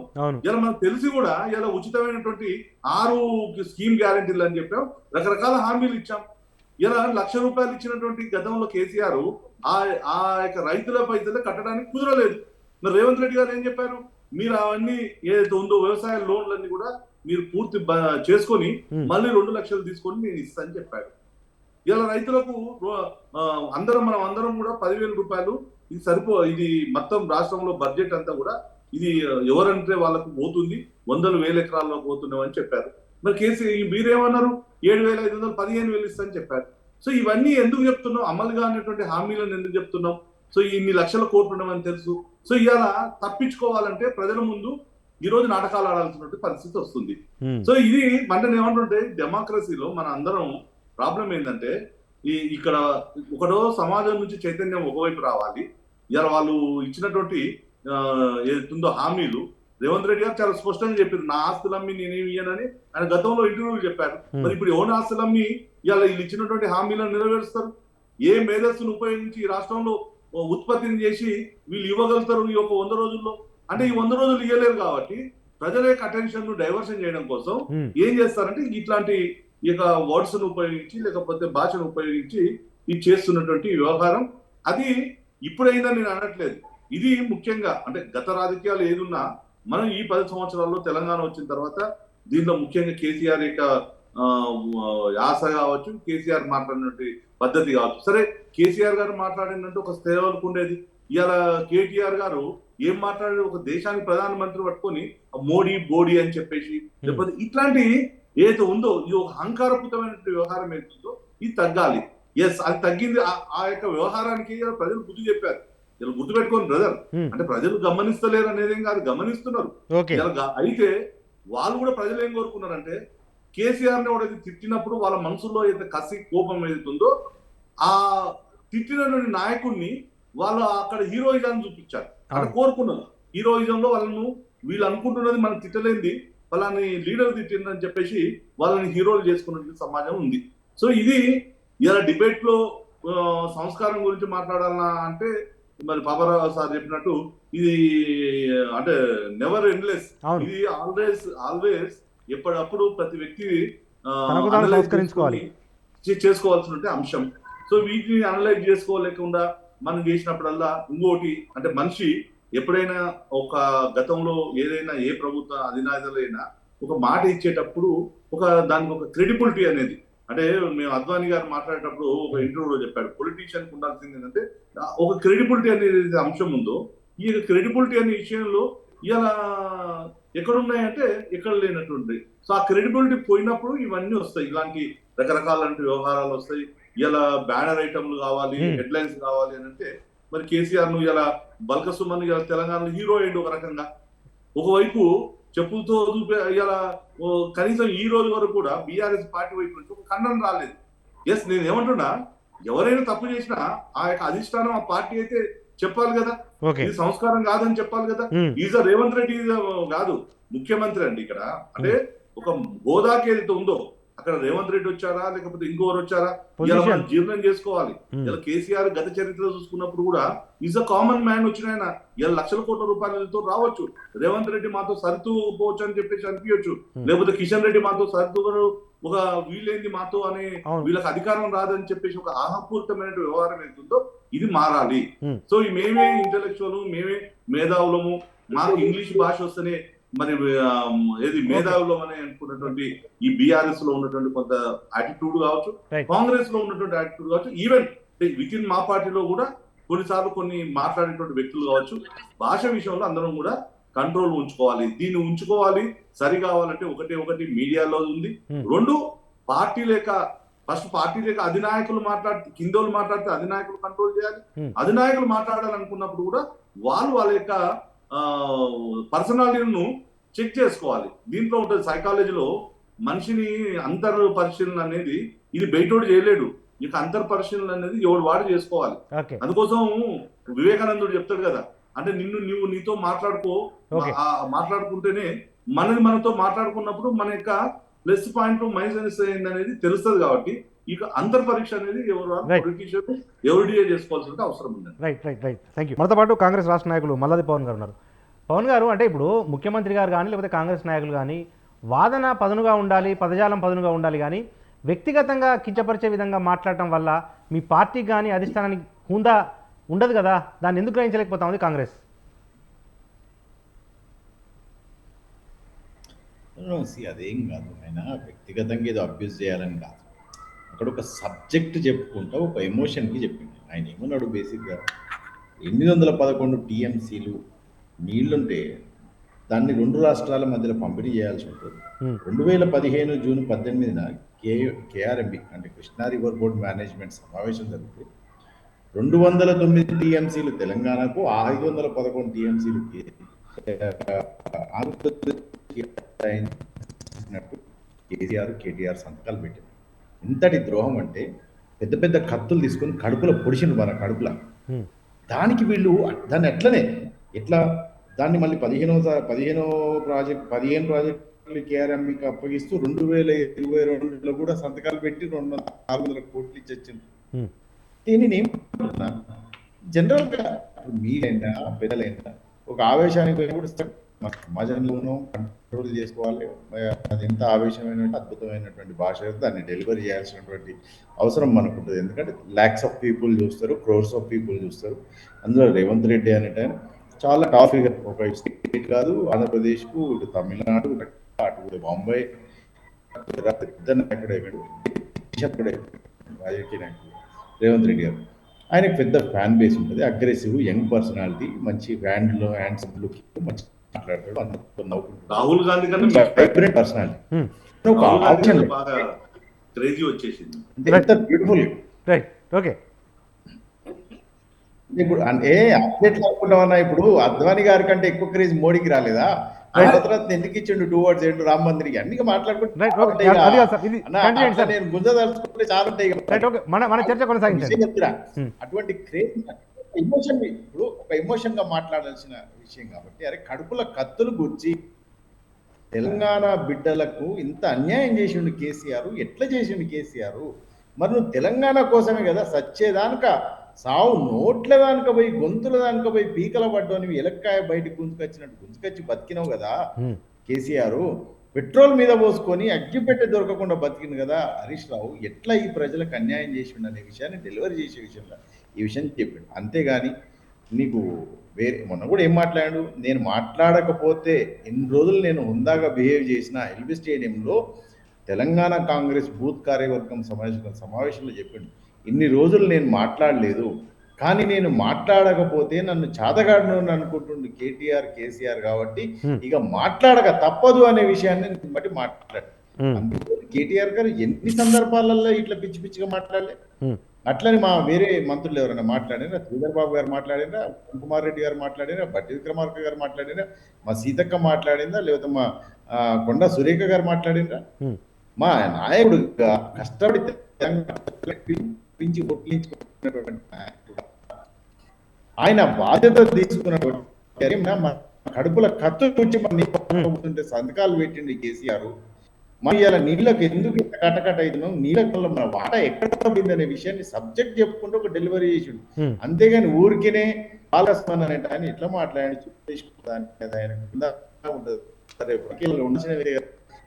ఇలా మనకు తెలిసి కూడా ఇలా ఉచితమైనటువంటి 6 స్కీమ్ గ్యారెంటీలు అని చెప్పాం, రకరకాల హామీలు ఇచ్చాం. ఇలా ₹1,00,000 ఇచ్చినటువంటి గతంలో కేసీఆర్ ఆ యొక్క రైతుల పైసలు కట్టడానికి కుదరలేదు. మరి రేవంత్ రెడ్డి గారు ఏం చెప్పారు, మీరు అవన్నీ ఏదైతే ఉందో వ్యవసాయ లోన్లన్నీ కూడా మీరు పూర్తి చేసుకొని మళ్ళీ 2 లక్షలు తీసుకొని నేను ఇస్తానని చెప్పాడు. ఇలా రైతులకు మనం అందరం కూడా 10,000 రూపాయలు ఇది ఇది మొత్తం రాష్ట్రంలో బడ్జెట్ అంతా కూడా ఇది ఎవరంటే వాళ్ళకు పోతుంది, 100,000 ఎకరాల్లో పోతున్నామని చెప్పారు. మరి కేసీఆర్ మీరేమన్నారు, 7,500 15,000 ఇస్తానని చెప్పారు. సో ఇవన్నీ ఎందుకు చెప్తున్నాం, అమలుగా అనేటువంటి హామీలను ఎందుకు చెప్తున్నాం? సో ఇన్ని లక్షల కోట్లు ఉండమని తెలుసు. సో ఇవాళ తప్పించుకోవాలంటే ప్రజల ముందు ఈ రోజు నాటకాలు ఆడాల్సినటువంటి పరిస్థితి వస్తుంది. సో ఇది అంటే ఏమంటుంటే, డెమోక్రసీలో మన అందరం ప్రాబ్లం ఏంటంటే, ఇక్కడ ఒకటో సమాజం నుంచి చైతన్యం ఒకవైపు రావాలి. ఇలా వాళ్ళు ఇచ్చినటువంటి ఏదైతుందో హామీలు, రేవంత్ రెడ్డి గారు చాలా స్పష్టంగా చెప్పారు, నా ఆస్తులు అమ్మి నేనేమి ఇయ్యనని ఆయన గతంలో ఇంటర్వ్యూలు చెప్పారు. మరి ఇప్పుడు ఎవరి ఆస్తులు అమ్మి ఇలా వీళ్ళు ఇచ్చినటువంటి హామీలను నెరవేరుస్తారు? ఏ మేధస్సును ఉపయోగించి ఈ రాష్ట్రంలో ఉత్పత్తిని చేసి వీళ్ళు ఇవ్వగలుగుతారు ఈ యొక్క 100 రోజుల్లో? అంటే ఈ 100 రోజులు ఇవ్వలేరు కాబట్టి ప్రజల యొక్క అటెన్షన్ ను డైవర్షన్ చేయడం కోసం ఏం చేస్తారంటే ఇట్లాంటి ఇక వర్డ్స్ ను ఉపయోగించి, లేకపోతే భాషను ఉపయోగించి ఇది చేస్తున్నటువంటి వ్యవహారం. అది ఇప్పుడైందని నేను అనట్లేదు. ఇది ముఖ్యంగా అంటే గత రాజకీయాలు ఏదున్నా మనం ఈ 10 సంవత్సరాల్లో తెలంగాణ వచ్చిన తర్వాత దీనిలో ముఖ్యంగా కేసీఆర్ యొక్క యాస కావచ్చు, కేసీఆర్ మాట్లాడినటువంటి పద్ధతి కావచ్చు. సరే, కేసీఆర్ గారు మాట్లాడినట్టు ఒక స్థాయికి ఉండేది. ఇవాళ కేటీఆర్ గారు ఏం మాట్లాడారు, ఒక దేశానికి ప్రధానమంత్రి పట్టుకొని మోడీ బోడీ అని చెప్పేసి, లేకపోతే ఇట్లాంటి ఏదైతే ఉందో ఇది ఒక అహంకారపూతమైనటువంటి వ్యవహారం ఏదైతుందో ఇది తగ్గాలి. ఎస్, అది తగ్గింది. ఆ యొక్క వ్యవహారానికి ప్రజలు గుర్తు చెప్పారు. ఇలా గుర్తు పెట్టుకోండి బ్రదర్, అంటే ప్రజలు గమనిస్తలేరు అనేదేం కాదు, గమనిస్తున్నారు. అయితే వాళ్ళు కూడా ప్రజలు ఏం కోరుకున్నారంటే, కేసీఆర్ ని ఎవరైతే తిట్టినప్పుడు వాళ్ళ మనసులో ఏదైతే కసి, కోపం ఏదైతుందో ఆ తిట్టినటువంటి నాయకుడిని వాళ్ళు అక్కడ హీరోయిజాన్ని చూపించారు. అక్కడ కోరుకున్నారు హీరోయిజంలో వాళ్ళను వీళ్ళు అనుకుంటున్నది మనం తిట్టలేంది వాళ్ళని లీడర్ తిట్టిందని చెప్పేసి వాళ్ళని హీరోలు చేసుకున్నటువంటి సమాజం ఉంది. సో ఇది ఇలా డిబేట్ లో సంస్కారం గురించి మాట్లాడాలన్నా అంటే మరి పాపారావు సార్ చెప్పినట్టు ఇది అంటే నెవర్ ఎండ్లెస్, ఇది ఆల్వేస్ ఎప్పటికప్పుడు ప్రతి వ్యక్తి చేసుకోవాల్సిన అంశం. సో వీటిని అనలైజ్ చేసుకోలేకుండా మనం చేసినప్పుడల్లా ఇంకోటి అంటే మనిషి ఎప్పుడైనా ఒక గతంలో ఏదైనా ఏ ప్రభుత్వ అధినాయకులైనా ఒక మాట ఇచ్చేటప్పుడు దానికి ఒక క్రెడిబిలిటీ అనేది, అంటే మేము అద్వానీ గారు మాట్లాడేటప్పుడు ఒక ఇంటర్వ్యూలో చెప్పాడు, పొలిటీషియన్ ఉండాల్సింది ఏంటంటే ఒక క్రెడిబిలిటీ అనేది అంశం ఉందో, ఈ క్రెడిబిలిటీ అనే విషయంలో ఇలా ఎక్కడున్నాయంటే ఎక్కడ లేనటువంటి. సో ఆ క్రెడిబిలిటీ పోయినప్పుడు ఇవన్నీ వస్తాయి, ఇలాంటి రకరకాల వ్యవహారాలు వస్తాయి. ఇలా బ్యానర్ ఐటమ్లు కావాలి, హెడ్ లైన్స్ కావాలి అని అంటే మరి కేసీఆర్ ను ఇలా బల్కసుమన్ ఇలా తెలంగాణలో హీరో అయ్యిండు ఒక రకంగా. ఒకవైపు చెప్పులతో ఇలా కనీసం ఈ రోజు వరకు కూడా బీఆర్ఎస్ పార్టీ వైపు నుంచి ఒక ఖండన రాలేదు. ఎస్, నేను ఏమంటున్నా, ఎవరైనా తప్పు చేసినా ఆ యొక్క అధిష్టానం ఆ పార్టీ అయితే చెప్పాలి కదా, ఇది సంస్కారం కాదని చెప్పాలి కదా. ఈజ్ రేవంత్ రెడ్డి కాదు ముఖ్యమంత్రి అండి ఇక్కడ. అంటే ఒక హోదాకి ఏదైతే ఉందో అక్కడ రేవంత్ రెడ్డి వచ్చారా లేకపోతే ఇంకోరు వచ్చారా ఇలా మనం జీర్ణం చేసుకోవాలి. ఇలా కేసీఆర్ గత చరిత్ర చూసుకున్నప్పుడు కూడా ఈజ్ అ కామన్ మ్యాన్ వచ్చిన ఆయన ఇలా లక్షల కోట్ల రూపాయలతో రావచ్చు. రేవంత్ రెడ్డి మాతో సరితూ పోవచ్చు అని చెప్పేసి అనిపించచ్చు, లేకపోతే కిషన్ రెడ్డి మాతో సరితూ ఒక వీళ్ళేంది మాతో అని వీళ్ళకి అధికారం రాదని చెప్పేసి ఒక ఆహపూరితమైన వ్యవహారం ఏంటుందో ఇది మారాలి. సో మేమే ఇంటలెక్చువల్, మేమే మేధావులము, మాకు ఇంగ్లీష్ భాష వస్తేనే మరి ఏది మేధావులం అని అనుకున్నటువంటి ఈ బీఆర్ఎస్ లో ఉన్నటువంటి కొంత యాటిట్యూడ్ కావచ్చు, కాంగ్రెస్ లో ఉన్నటువంటి యాటిట్యూడ్ కావచ్చు, ఈవెన్ విత్ ఇన్ మా పార్టీలో కూడా కొన్నిసార్లు కొన్ని మాట్లాడేటువంటి వ్యక్తులు కావచ్చు, భాష విషయంలో అందరం కూడా కంట్రోల్ ఉంచుకోవాలి. దీన్ని ఉంచుకోవాలి. సరి కావాలంటే ఒకటి మీడియాలో ఉంది, రెండు పార్టీ లేక ఫస్ట్ పార్టీ లేక అధినాయకులు మాట్లాడితే కిందోళ్ళు మాట్లాడితే అధినాయకులు కంట్రోల్ చేయాలి. అధినాయకులు మాట్లాడాలనుకున్నప్పుడు కూడా వాళ్ళ యొక్క పర్సనాలిటీను చెక్ చేసుకోవాలి. దీంట్లో ఉంటుంది సైకాలజీలో మనిషిని అంతర్ పరిశీలన అనేది ఇది బయటోడు చేయలేడు. ఇక అంతర్ పరిశీలన అనేది ఎవడు వాడు చేసుకోవాలి. అందుకోసం వివేకానందుడు చెప్తాడు కదా, అంటే నువ్వు నీతో మాట్లాడుకుంటేనే మనతో మాట్లాడుకున్నప్పుడు మన యొక్క ప్లస్ పాయింట్ మైనస్ అయింది అనేది తెలుస్తుంది. కాబట్టి ఇక అంతర్ పరీక్ష అనేది ఎవరిడియే చేసుకోవాల్సిన అవసరం ఉంది. రైట్. Thank you. మనతో పాటు కాంగ్రెస్ రాష్ట్ర నాయకులు మల్లాది పవన్ గారు ఉన్నారు. పవన్ గారు, అంటే ఇప్పుడు ముఖ్యమంత్రి గారు కానీ లేకపోతే కాంగ్రెస్ నాయకులు కానీ వాదన పదునుగా ఉండాలి, పదజాలం పదునుగా ఉండాలి, కానీ వ్యక్తిగతంగా కించపరిచే విధంగా మాట్లాడటం వల్ల మీ పార్టీకి కానీ అధిష్టానానికి హుందా ఉండదు కదా, దాన్ని ఎందుకు గ్రహించలేకపోతా ఉంది కాంగ్రెస్? అదేం కాదు, ఆయన వ్యక్తిగతంగా ఏదో అబ్యూజ్ చేయాలని కాదు, అక్కడ ఒక సబ్జెక్ట్ చెప్పుకుంటా ఒక ఎమోషన్కి చెప్పింది. ఆయన ఏమన్నాడు, బేసిక్గా 811 టీఎంసీలు నీళ్లుంటే దాన్ని 2 రాష్ట్రాల మధ్యలో పంపిణీ చేయాల్సి ఉంటుంది. 2015 జూన్ 18న కేఆర్ఎంబి అంటే కృష్ణా రివర్ బోర్డ్ మేనేజ్మెంట్ సమావేశం జరిగితే 209 టీఎంసీలు తెలంగాణకు, 511 టీఎంసీలు కేసీఆర్ కేటీఆర్ సంతకాలు పెట్టారు. ఇంతటి ద్రోహం అంటే పెద్ద పెద్ద కత్తులు తీసుకొని కడుపులో పొడిచిండు మన కడుపులో. దానికి వీళ్ళు దాన్ని ఎట్లా దాన్ని మళ్ళీ 15 ప్రాజెక్టులు కేఆర్ఎంకి అప్పగిస్తూ 2022లో కూడా సంతకాలు పెట్టి 400 కోట్లు ఇచ్చి వచ్చింది. దీనిని జనరల్గా మీరైనా పెద్దలైనా ఒక ఆవేశానికి కూడా సమాజంలోనూ కంట్రోల్ చేసుకోవాలి. అది ఎంత ఆవేశమైన అద్భుతమైనటువంటి భాష, దాన్ని డెలివరీ చేయాల్సినటువంటి అవసరం మనకు ఉంటుంది. ఎందుకంటే ల్యాక్స్ ఆఫ్ పీపుల్ చూస్తారు, క్రోర్స్ ఆఫ్ పీపుల్ చూస్తారు. అందులో రేవంత్ రెడ్డి అనేట చాలా టాఫీగా ఒక స్టేట్ కాదు, ఆంధ్రప్రదేశ్కు, ఇటు తమిళనాడు, అటు బాంబే పెద్ద నాయకుడే, రాజకీయ నాయకుడు రేవంత్ రెడ్డి గారు. ఆయనకు పెద్ద ఫ్యాన్ బేస్ ఉంటుంది, అగ్రెసివ్ యంగ్ పర్సనాలిటీ, మంచి హ్యాండ్సమ్ లుక్, మంచి మాట్లాడతాడు, రాహుల్ గాంధీ కన్నా పర్సనాలిటీ బ్యూటిఫుల్. ఇప్పుడు అంటే అథ్లెట్లు అనుకుంటామన్నా, ఇప్పుడు అద్వానీ గారి కంటే ఎక్కువ క్రేజ్ మోడీకి రాలేదా? తర్వాత ఎందుకు ఇచ్చిండు 2 words రామ్ మందిరికి అన్ని మాట్లాడుకుంటే నేను గుంజదలుచుకుంటే చాలా ఉంటాయి. మన చర్చ కొనసాగించండి. చెప్తున్నా, అటువంటి క్రేజ్ ఒక ఎమోషన్ గా మాట్లాడాల్సిన విషయం కాబట్టి, అరే కడుపుల కత్తులు గుర్చి తెలంగాణ బిడ్డలకు ఇంత అన్యాయం చేసిండు కేసీఆర్, ఎట్లా చేసిండు కేసీఆర్? మరి నువ్వు తెలంగాణ కోసమే కదా సచ్చేదానిక సావు నోట్ల దానిక పోయి గొంతుల దానిక పోయి పీకల పడ్డావు, ఎలక్కాయ బయటకు గుంజుకొచ్చినట్టు గుంజుకొచ్చి బతికినావు కదా కేసీఆర్. పెట్రోల్ మీద పోసుకొని అగ్గిపెట్టె దొరకకుండా బతికింది కదా హరీష్ రావు. ఎట్లా ఈ ప్రజలకు అన్యాయం చేసిండు అనే విషయాన్ని డెలివరీ చేసే విషయంలో ఈ విషయం చెప్పిండు. అంతేగాని నీకు వేరే మొన్న కూడా ఏం మాట్లాడాడు, నేను మాట్లాడకపోతే ఎన్ని రోజులు నేను హుందాగా బిహేవ్ చేసిన ఎల్బీ స్టేడియంలో తెలంగాణ కాంగ్రెస్ బూత్ కార్యవర్గం సమావేశంలో చెప్పిండు, ఇన్ని రోజులు నేను మాట్లాడలేదు, కానీ నేను మాట్లాడకపోతే నన్ను చాతగాడను అనుకుంటుండు కేటీఆర్ కేసీఆర్ కాబట్టి ఇక మాట్లాడక తప్పదు అనే విషయాన్ని బట్టి మాట్లాడు. అందుకే కేటీఆర్ గారు ఎన్ని సందర్భాలలో ఇట్లా పిచ్చి పిచ్చిగా మాట్లాడలే. అట్లని మా వేరే మంత్రులు ఎవరైనా మాట్లాడినా, శ్రీధర్ బాబు గారు మాట్లాడినా, కుమార్ రెడ్డి గారు మాట్లాడినా, బట్టి విక్రమార్క గారు మాట్లాడినా, మా సీతక్క మాట్లాడిందా, లేకపోతే మా కొండా సురేఖ గారు మాట్లాడిందా? మా నాయకుడు కష్టపడి ఆయన బాధ్యత తీసుకున్నటువంటి కడుపుల కత్తు నుంచి మన సంతకాలు పెట్టింది కేసీఆర్. మరి ఇలా నీళ్ళకి ఎందుకు కటకట అవుతున్నాం, నీళ్ళ మన వాట ఎక్కడ పడింది అనే విషయాన్ని సబ్జెక్ట్ చెప్పుకుంటూ ఒక డెలివరీ చేసిండు. అంతేగాని ఊరికినే ఆలస్మన్ అనేట ఆయన ఇట్లా మాట్లాడి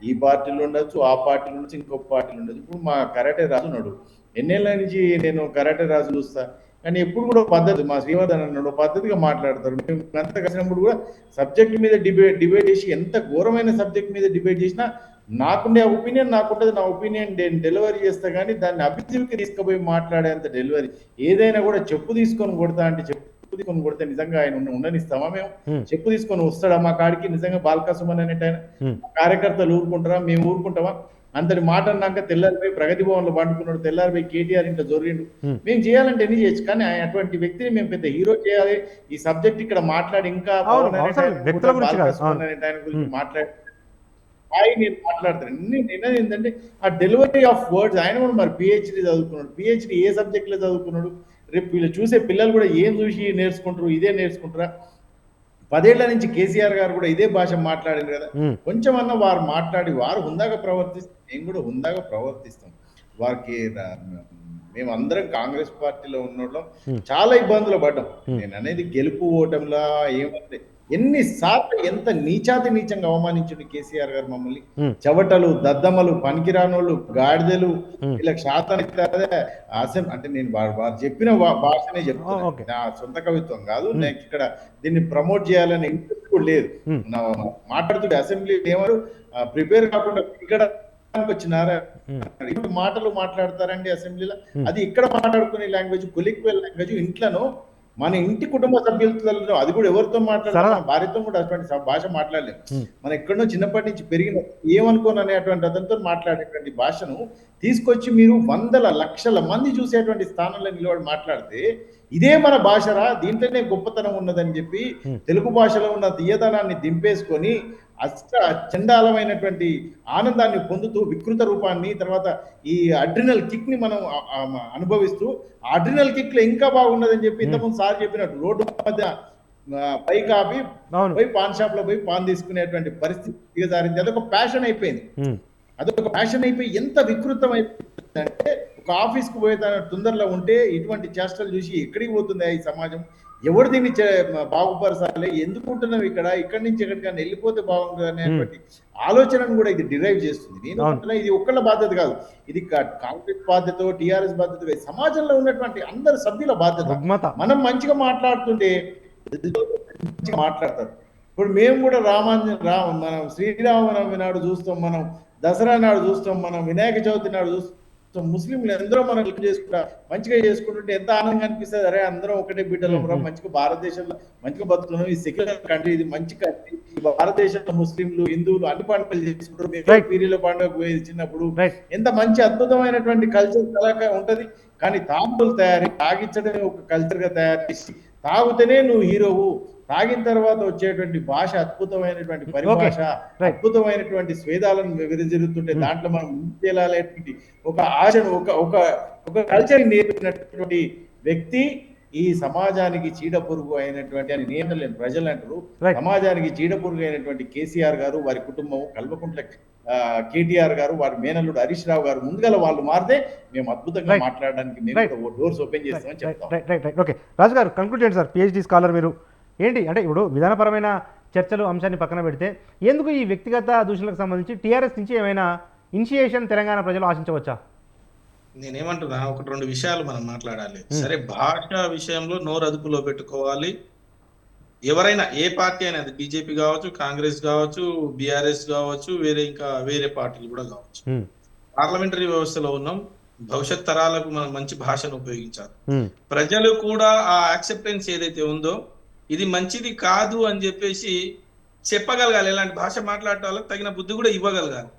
ఈ పార్టీలో ఉండొచ్చు, ఆ పార్టీలో ఉండొచ్చు, ఇంకొక పార్టీలో ఉండొచ్చు. ఇప్పుడు మా కరాటే రాజు ఉన్నాడు, ఎన్నేళ్ళ నుంచి నేను కరాటే రాజు చూస్తా, కానీ ఎప్పుడు కూడా పద్ధతి మా శ్రీవర్ధన్ అన్నాడు పద్ధతిగా మాట్లాడతారు. మేము అంతా కలిసినప్పుడు కూడా సబ్జెక్ట్ మీద డిబేట్ చేసి ఎంత ఘోరమైన సబ్జెక్ట్ మీద డిబేట్ చేసినా నాకుండే ఒపీనియన్ నాకుంటుంది, నా ఒపీనియన్ నేను డెలివరీ చేస్తా, కానీ దాన్ని అభివృద్ధికి తీసుకుపోయి మాట్లాడేంత డెలివరీ ఏదైనా కూడా చెప్పు తీసుకొని కొడతా అంటే చెప్పు తీసుకొని కొడితే నిజంగా ఆయన ఉండనిస్తామా? మేము చెప్పు తీసుకొని వస్తాడా మా కాడికి? నిజంగా బాలకసుమన్ అనేట ఆయన కార్యకర్తలు ఊరుకుంటారా? మేము ఊరుకుంటామా? అంతటి మాట అన్నాక తెల్లారిపోయి ప్రగతి భవన్ లో పండుకున్నాడు, తెల్లారిపోయి కేటీఆర్ ఇంట్లో జొర్రిండు. మేము చేయాలంటే ఎన్ని చేయొచ్చు, కానీ అటువంటి వ్యక్తిని మేము పెద్ద హీరో చేయాలి, ఈ సబ్జెక్ట్ ఇక్కడ మాట్లాడి ఇంకా బాలకసుమన్ అనే ఆయన గురించి మాట్లాడి నేను మాట్లాడతాను. నేను ఏంటంటే ఆ డెలివరీ ఆఫ్ వర్డ్స్, ఆయన కూడా మరి పిహెచ్డి చదువుకున్నాడు, పిహెచ్డి ఏ సబ్జెక్ట్ లో చదువుకున్నాడు? రేపు వీళ్ళు చూసే పిల్లలు కూడా ఏం చూసి నేర్చుకుంటారు? ఇదే నేర్చుకుంటారా? 10 ఏళ్ల నుంచి కేసీఆర్ గారు కూడా ఇదే భాష మాట్లాడారు కదా. కొంచెం అన్న వారు మాట్లాడి వారు హుందాగా ప్రవర్తిస్తే మేము కూడా హుందాగా ప్రవర్తిస్తాం. వారికి మేము అందరం కాంగ్రెస్ పార్టీలో ఉన్నోళ్ళం చాలా ఇబ్బందులు పడ్డాం. నేను అనేది గెలుపు ఓటంలా ఏమంటే ఎన్నిసార్లు ఎంత నీచంగా అవమానించుండు కేసీఆర్ గారు మమ్మల్ని. చవటలు, దద్దమ్మలు, పనికిరానోళ్ళు, గాడిదలు, ఇలా శాతం అంటే నేను వారు చెప్పిన భాషనే చెప్తాను, నా సొంత కవిత్వం కాదు. నాకు ఇక్కడ దీన్ని ప్రమోట్ చేయాలని ఇంట్రెస్ట్ కూడా లేదు. మాట్లాడుతుంటే అసెంబ్లీ ఏమారు ప్రిపేర్ కాకుండా ఇక్కడ వచ్చినారా మాటలు మాట్లాడతారండి అసెంబ్లీలో. అది ఇక్కడ మాట్లాడుకునే లాంగ్వేజ్, కొలిక్వెల్ లాంగ్వేజ్ ఇంట్లోనూ మన ఇంటి కుటుంబ సభ్యులతో, అది కూడా ఎవరితో మాట్లాడతాం, భార్యతో కూడా అటువంటి భాష మాట్లాడలేము. మనం ఎక్కడో చిన్నప్పటి నుంచి పెరిగిన ఏమనుకోను అనేటువంటి అతనితో మాట్లాడేటువంటి భాషను తీసుకొచ్చి మీరు వందల లక్షల మంది చూసేటువంటి స్థానంలో నిలబడి మాట్లాడితే ఇదే మన భాషరా, దీంట్లోనే గొప్పతనం ఉన్నదని చెప్పి తెలుగు భాషలో ఉన్న తీయదనాన్ని దింపేసుకొని చండాలమైనటువంటి ఆనందాన్ని పొందుతూ వికృత రూపాన్ని, తర్వాత ఈ అడ్రినల్ కిక్ ని మనం అనుభవిస్తూ అడ్రినల్ కిక్ లో ఇంకా బాగున్నదని చెప్పి ఇంతకుముందు సార్ చెప్పినట్టు రోడ్డు మధ్య పైకి ఆపి పోయి పాన్ షాప్ లో పోయి పాన్ తీసుకునేటువంటి పరిస్థితి దిగజారింది. అదొక ప్యాషన్ అయిపోయింది. అదొక ప్యాషన్ అయిపోయి ఎంత వికృతం అయిపోయిందంటే ఒక ఆఫీస్కి పోయే తొందరలో ఉంటే ఇటువంటి చేష్టలు చూసి ఎక్కడికి పోతుంది ఈ సమాజం, ఎవరు దీన్ని బాగుపరచాలి, ఎందుకు ఉంటున్నాం ఇక్కడి నుంచి ఎక్కడికైనా వెళ్ళిపోతే బాగుంటుంది అనేటువంటి ఆలోచనను కూడా ఇది డిరైవ్ చేస్తుంది. నేను అంటున్నా ఇది ఒక్కళ్ళ బాధ్యత కాదు, ఇది కాంగ్రెస్ బాధ్యత, టిఆర్ఎస్ బాధ్యత, సమాజంలో ఉన్నటువంటి అందరు సభ్యుల బాధ్యత. మనం మంచిగా మాట్లాడుతుంటే మాట్లాడతారు. ఇప్పుడు మేము కూడా మనం శ్రీరామనవమి నాడు చూస్తాం, మనం దసరా నాడు చూస్తాం, మనం వినాయక చవితి నాడు చూస్తాం. ముస్లింలు ఎందరో మనం చేసుకుంటా మంచిగా చేసుకుంటుంటే ఎంత ఆనందంగా అనిపిస్తుంది. అరే అందరం ఒకటే బిడ్డలు, మంచిగా భారతదేశంలో మంచిగా బతుకున్నాం, ఈ సెక్యులర్ కంట్రీ, ఇది మంచి కంట్రీ. భారతదేశంలో ముస్లింలు, హిందువులు అన్ని పండుగలు చేసుకుంటారు. పీరీల పండుగ పోయేది చిన్నప్పుడు, ఎంత మంచి అద్భుతమైనటువంటి కల్చర్ కళగా ఉంటది. కానీ తాగుడులు తాగించడమే ఒక కల్చర్ గా తయారు చేసి తాగితేనే నువ్వు హీరోవు, తాగిన తర్వాత వచ్చేటువంటి భాష అద్భుతమైనటువంటి పరిభాష, అద్భుతమైనటువంటి స్వేదాలను విరజిల్లుతుంటే దాంట్లో మనం ముందుకెళ్ళాలనేటువంటి ఒక ఆశను, ఒక కల్చర్ నేర్పినటువంటి వ్యక్తి ఈ సమాజానికి చీడ పురుగు అయినటువంటి అని నేను లేను, ప్రజలు అంటారు. Right. సమాజానికి చీడ పురుగు అయినటువంటి కేసీఆర్ గారు, వారి కుటుంబం, కల్వకుంట్ల కేటీఆర్ గారు, వారి మేనల్లుడు హరీష్ రావు గారు ముందుగా వాళ్ళు మారితే మేము అద్భుతంగా Right. మాట్లాడడానికి మేము Right. కూడా డోర్స్ ఓపెన్ చేస్తామని చెప్తాం. రైట్ ఓకే రాజు గారు కంక్లూడ్ చేయండి సార్, పిహెచ్డి స్కాలర్ మీరు. ఏంటి అంటే ఇప్పుడు విధానపరమైన చర్చలు అంశాన్ని పక్కన పెడితే ఎందుకు ఈ వ్యక్తిగత దూషణలకు సంబంధించి టీఆర్ఎస్ నుంచి ఏమైనా ఇనిషియేషన్ తెలంగాణ ప్రజలు ఆశించవచ్చా? నేనేమంటున్నా, ఒకటి రెండు విషయాలు మనం మాట్లాడాలి. సరే, భాష విషయంలో నోరు అదుపులో పెట్టుకోవాలి. ఎవరైనా ఏ పార్టీ అయినా, అది బీజేపీ కావచ్చు, కాంగ్రెస్ కావచ్చు, బీఆర్ఎస్ కావచ్చు, వేరే పార్టీలు కూడా కావచ్చు. పార్లమెంటరీ వ్యవస్థలో ఉన్నాం. భవిష్యత్ తరాలకు మనం మంచి భాషను ఉపయోగించాలి. ప్రజలు కూడా ఆ యాక్సెప్టెన్స్ ఏదైతే ఉందో ఇది మంచిది కాదు అని చెప్పేసి చెప్పగలగాలి. ఇలాంటి భాష మాట్లాడటం వాళ్ళకి తగిన బుద్ధి కూడా ఇవ్వగలగాలి.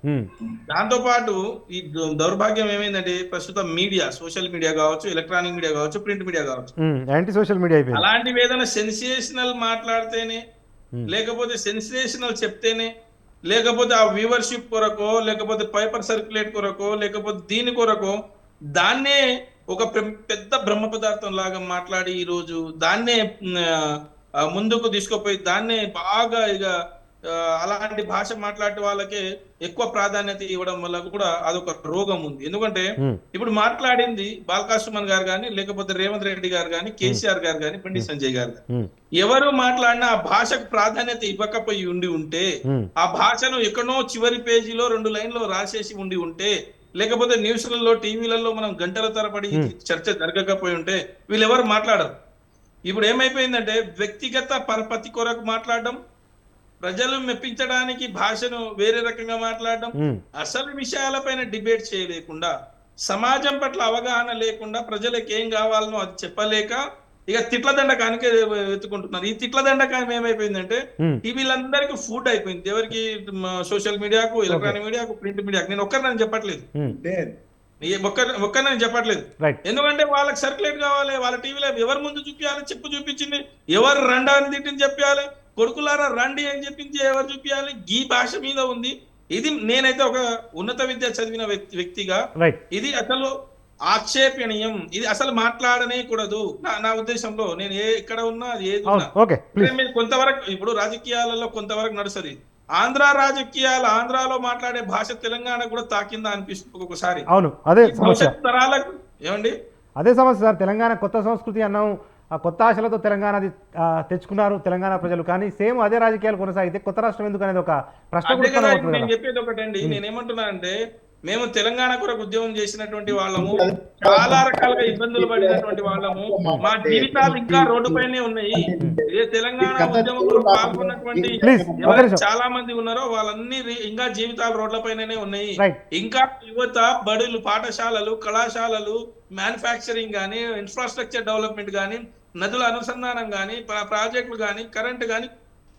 దాంతో పాటు ఈ దౌర్భాగ్యం ఏమైందంటే ప్రస్తుతం మీడియా, సోషల్ మీడియా కావచ్చు, ఎలక్ట్రానిక్ మీడియా కావచ్చు, ప్రింట్ మీడియా కావచ్చు, యాంటీ సోషల్ మీడియా అయిపోయింది. అలాంటివి ఏదైనా సెన్సేషనల్ మాట్లాడితేనే, లేకపోతే సెన్సేషనల్ చెప్తేనే, లేకపోతే ఆ వ్యూవర్షిప్ కొరకో, లేకపోతే పేపర్ సర్క్యులేట్ కొరకో, లేకపోతే దీని కొరకో దాన్నే ఒక పెద్ద బ్రహ్మ పదార్థం లాగా మాట్లాడి ఈరోజు దాన్నే ముందుకు తీసుకుపోయి దాన్నే బాగా ఇక అలాంటి భాష మాట్లాడే వాళ్ళకే ఎక్కువ ప్రాధాన్యత ఇవ్వడం వల్ల కూడా అదొక రోగం ఉంది. ఎందుకంటే ఇప్పుడు మాట్లాడింది బాల్కా సుమన్ గారు కానీ, లేకపోతే రేవంత్ రెడ్డి గారు కానీ, కేసీఆర్ గారు కానీ, బండి సంజయ్ గారు కానీ, ఎవరు మాట్లాడినా ఆ భాషకు ప్రాధాన్యత ఇవ్వకపోయి ఉంటే, ఆ భాషను ఎక్కడో చివరి పేజీలో 2 లైన్లో రాసేసి ఉంటే, లేకపోతే న్యూస్లలో, టీవీలలో మనం గంటల తరబడి చర్చ జరగకపోయి ఉంటే వీళ్ళెవరు మాట్లాడరు. ఇప్పుడు ఏమైపోయిందంటే వ్యక్తిగత పరపతి కొరకు మాట్లాడడం, ప్రజలు మెప్పించడానికి భాషను వేరే రకంగా మాట్లాడడం, అసలు విషయాలపైన డిబేట్ చేయలేకుండా, సమాజం పట్ల అవగాహన లేకుండా, ప్రజలకు ఏం కావాలనో అది చెప్పలేక ఇక తిట్ల దండకానికి ఎత్తుకుంటున్నారు. ఈ తిట్ల దండకాయం ఏమైపోయిందంటే వీళ్ళందరికీ ఫుడ్ అయిపోయింది. ఎవరికి? సోషల్ మీడియాకు, ఎలక్ట్రానిక్ మీడియాకు, ప్రింట్ మీడియాకు. నేను ఒక్కరిని చెప్పట్లేదు, ఒక్కరిని చెప్పట్లేదు. ఎందుకంటే వాళ్ళకి సర్క్యులేట్ కావాలి, వాళ్ళ టీవీలో ఎవరు ముందు చూపించాలి, చూపించింది ఎవరు రండా అని తిట్టిని చెప్పాలి, కొడుకులారా రండి అని చెప్పించి ఎవరు చూపించాలి, ఈ భాష మీద ఉంది. ఇది నేనైతే ఒక ఉన్నత విద్య చదివిన వ్యక్తిగా ఇది అసలు ఆక్షేపణీయం. ఇది అసలు మాట్లాడనే కూడదు నా ఉద్దేశంలో. నేను ఎక్కడ ఉన్నా ఏది ఉన్నా కొంతవరకు ఇప్పుడు రాజకీయాలలో కొంతవరకు నడుస్తుంది. ఆంధ్రాలో మాట్లాడే భాష తెలంగాణ కూడా తాకిందా అనిపిస్తుంది ఒక్కొక్కసారి. అవును, అదే సమస్య. తరాలకు ఏమండి, అదే సమస్య సార్. తెలంగాణ కొత్త సంస్కృతి అన్నాం, ఆ కొత్త ఆశలతో తెలంగాణ తెచ్చుకున్నారు తెలంగాణ ప్రజలు. కానీ సేమ్ అదే రాజకీయాలు కొనసాగితే కొత్త రాష్ట్రం ఎందుకు అనేది ఒక ప్రశ్న. నేను చెప్పేది ఒకటండి, నేనేమంటున్నానంటే మేము తెలంగాణ కొరకు ఉద్యమం చేసినటువంటి వాళ్ళము, చాలా రకాలుగా ఇబ్బందులు పడినటువంటి వాళ్ళము, మా జీవితాలు ఇంకా రోడ్డుపైనే ఉన్నాయి. ఏ తెలంగాణ ఉద్యమంలో పాల్గొన్నటువంటి చాలా మంది ఉన్నారో వాళ్ళన్ని ఇంకా జీవితాలు రోడ్లపైనే ఉన్నాయి. ఇంకా యువత బడులు, పాఠశాలలు, కళాశాలలు, మ్యానుఫ్యాక్చరింగ్ కానీ, ఇన్ఫ్రాస్ట్రక్చర్ డెవలప్మెంట్ కానీ, నదుల అనుసంధానం కానీ, ప్రాజెక్టులు కానీ, కరెంట్ కానీ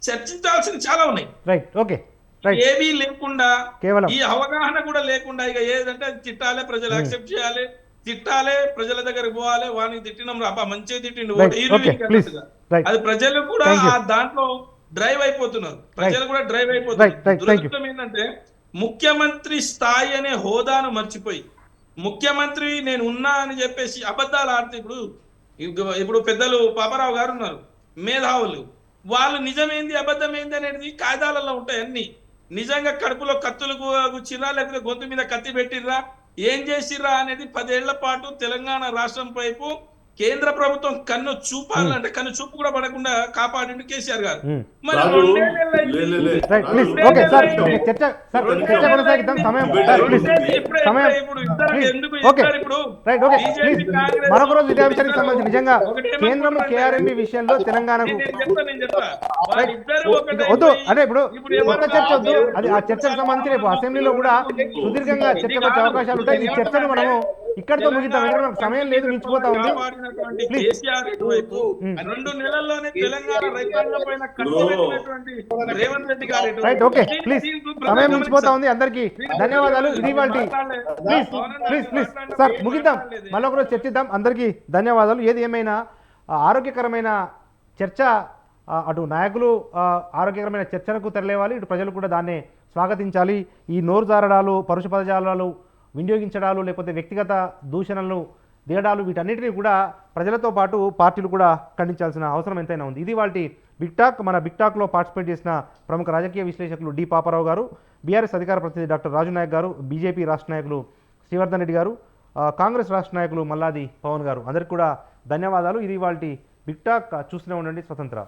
చర్చించాల్సిన చాలా ఉన్నాయి. ఏవీ లేకుండా, ఈ అవగాహన కూడా లేకుండా ఇక ఏదంటే తిట్టాలే, ప్రజలు యాక్సెప్ట్ చేయాలి, తిట్టాలే, ప్రజల దగ్గరకు పోవాలి, వాడిని తిట్టినాం రాబా మంచిగా తిట్టిండు, అది ప్రజలు కూడా దాంట్లో డ్రైవ్ అయిపోతున్నారు. ప్రజలు కూడా డ్రైవ్ అయిపోతున్నారు. దురదృష్టం ఏంటంటే ముఖ్యమంత్రి స్థాయి అనే హోదాను మర్చిపోయి, ముఖ్యమంత్రి నేను ఉన్నా అని చెప్పేసి అబద్ధాలు ఆడితే, ఇప్పుడు పెద్దలు పాపారావు గారు ఉన్నారు, మేధావులు, వాళ్ళు నిజమేంది అబద్ధమేంది అనేది కాగితాలలో ఉంటాయి అన్ని. నిజంగా కడుపులో కత్తులు గుచ్చిర్రా, లేకపోతే గొంతు మీద కత్తి పెట్టిర్రా, ఏం చేసిర్రా అనేది 10 ఏళ్ల పాటు తెలంగాణ రాష్ట్రం వైపు కేంద్ర ప్రభుత్వం కన్ను చూపాలంటే కన్ను చూపు కూడా పడకుండా కాపాడిండు కేసీఆర్ గారు. మరొక రోజు ఇదే విషయానికి సంబంధించి నిజంగా కేంద్రం కేఆర్ఎంబి విషయంలో తెలంగాణకు వద్దు అంటే ఇప్పుడు కొత్త చర్చ వద్దు. అది ఆ చర్చకు సంబంధించి రేపు అసెంబ్లీలో కూడా సుదీర్ఘంగా చర్చకు వచ్చే అవకాశాలు ఉంటాయి. ఈ చర్చను మనము ఇక్కడితో ముగిద్దాం, ఎందుకంటే మనకు సమయం లేదు, మించిపోతా ఉంది. 2 నెలల్లోనే తెలంగాణ రైతాంగం పైన రేవంత్ రెడ్డి గారు ప్లీజ్, సమయం మించిపోతా ఉంది. అందరికీ ధన్యవాదాలు. ఇది వాళ్ళ ప్లీజ్ సార్ ముగిద్దాం, మళ్ళీ ఒకరోజు చర్చిద్దాం. అందరికీ ధన్యవాదాలు. ఏది ఏమైనా ఆరోగ్యకరమైన చర్చ, అటు నాయకులు ఆరోగ్యకరమైన చర్చలకు తెరలేవాలి, ఇటు ప్రజలు కూడా దాన్ని స్వాగతించాలి. ఈ నోరు జారడాలు, పరుష పదజాలాలు వినియోగించడాలు, లేకపోతే వ్యక్తిగత దూషణలను దిగడాలు వీటన్నిటిని కూడా ప్రజలతో పాటు పార్టీలు కూడా ఖండించాల్సిన అవసరం ఎంతైనా ఉంది. ఇది వాళ్ళ బిగ్ టాక్. మన బిగ్ టాక్లో పార్టిసిపేట్ చేసిన ప్రముఖ రాజకీయ విశ్లేషకులు డి పాపారావు గారు, బీఆర్ఎస్ అధికార ప్రతినిధి డాక్టర్ రాజు నాయక్ గారు, బీజేపీ రాష్ట్ర నాయకులు శ్రీవర్ధన్ రెడ్డి గారు, కాంగ్రెస్ రాష్ట్ర నాయకులు మల్లాది పవన్ గారు, అందరికీ కూడా ధన్యవాదాలు. ఇది వాళ్ళ బిగ్ టాక్. చూస్తూనే ఉండండి స్వతంత్ర.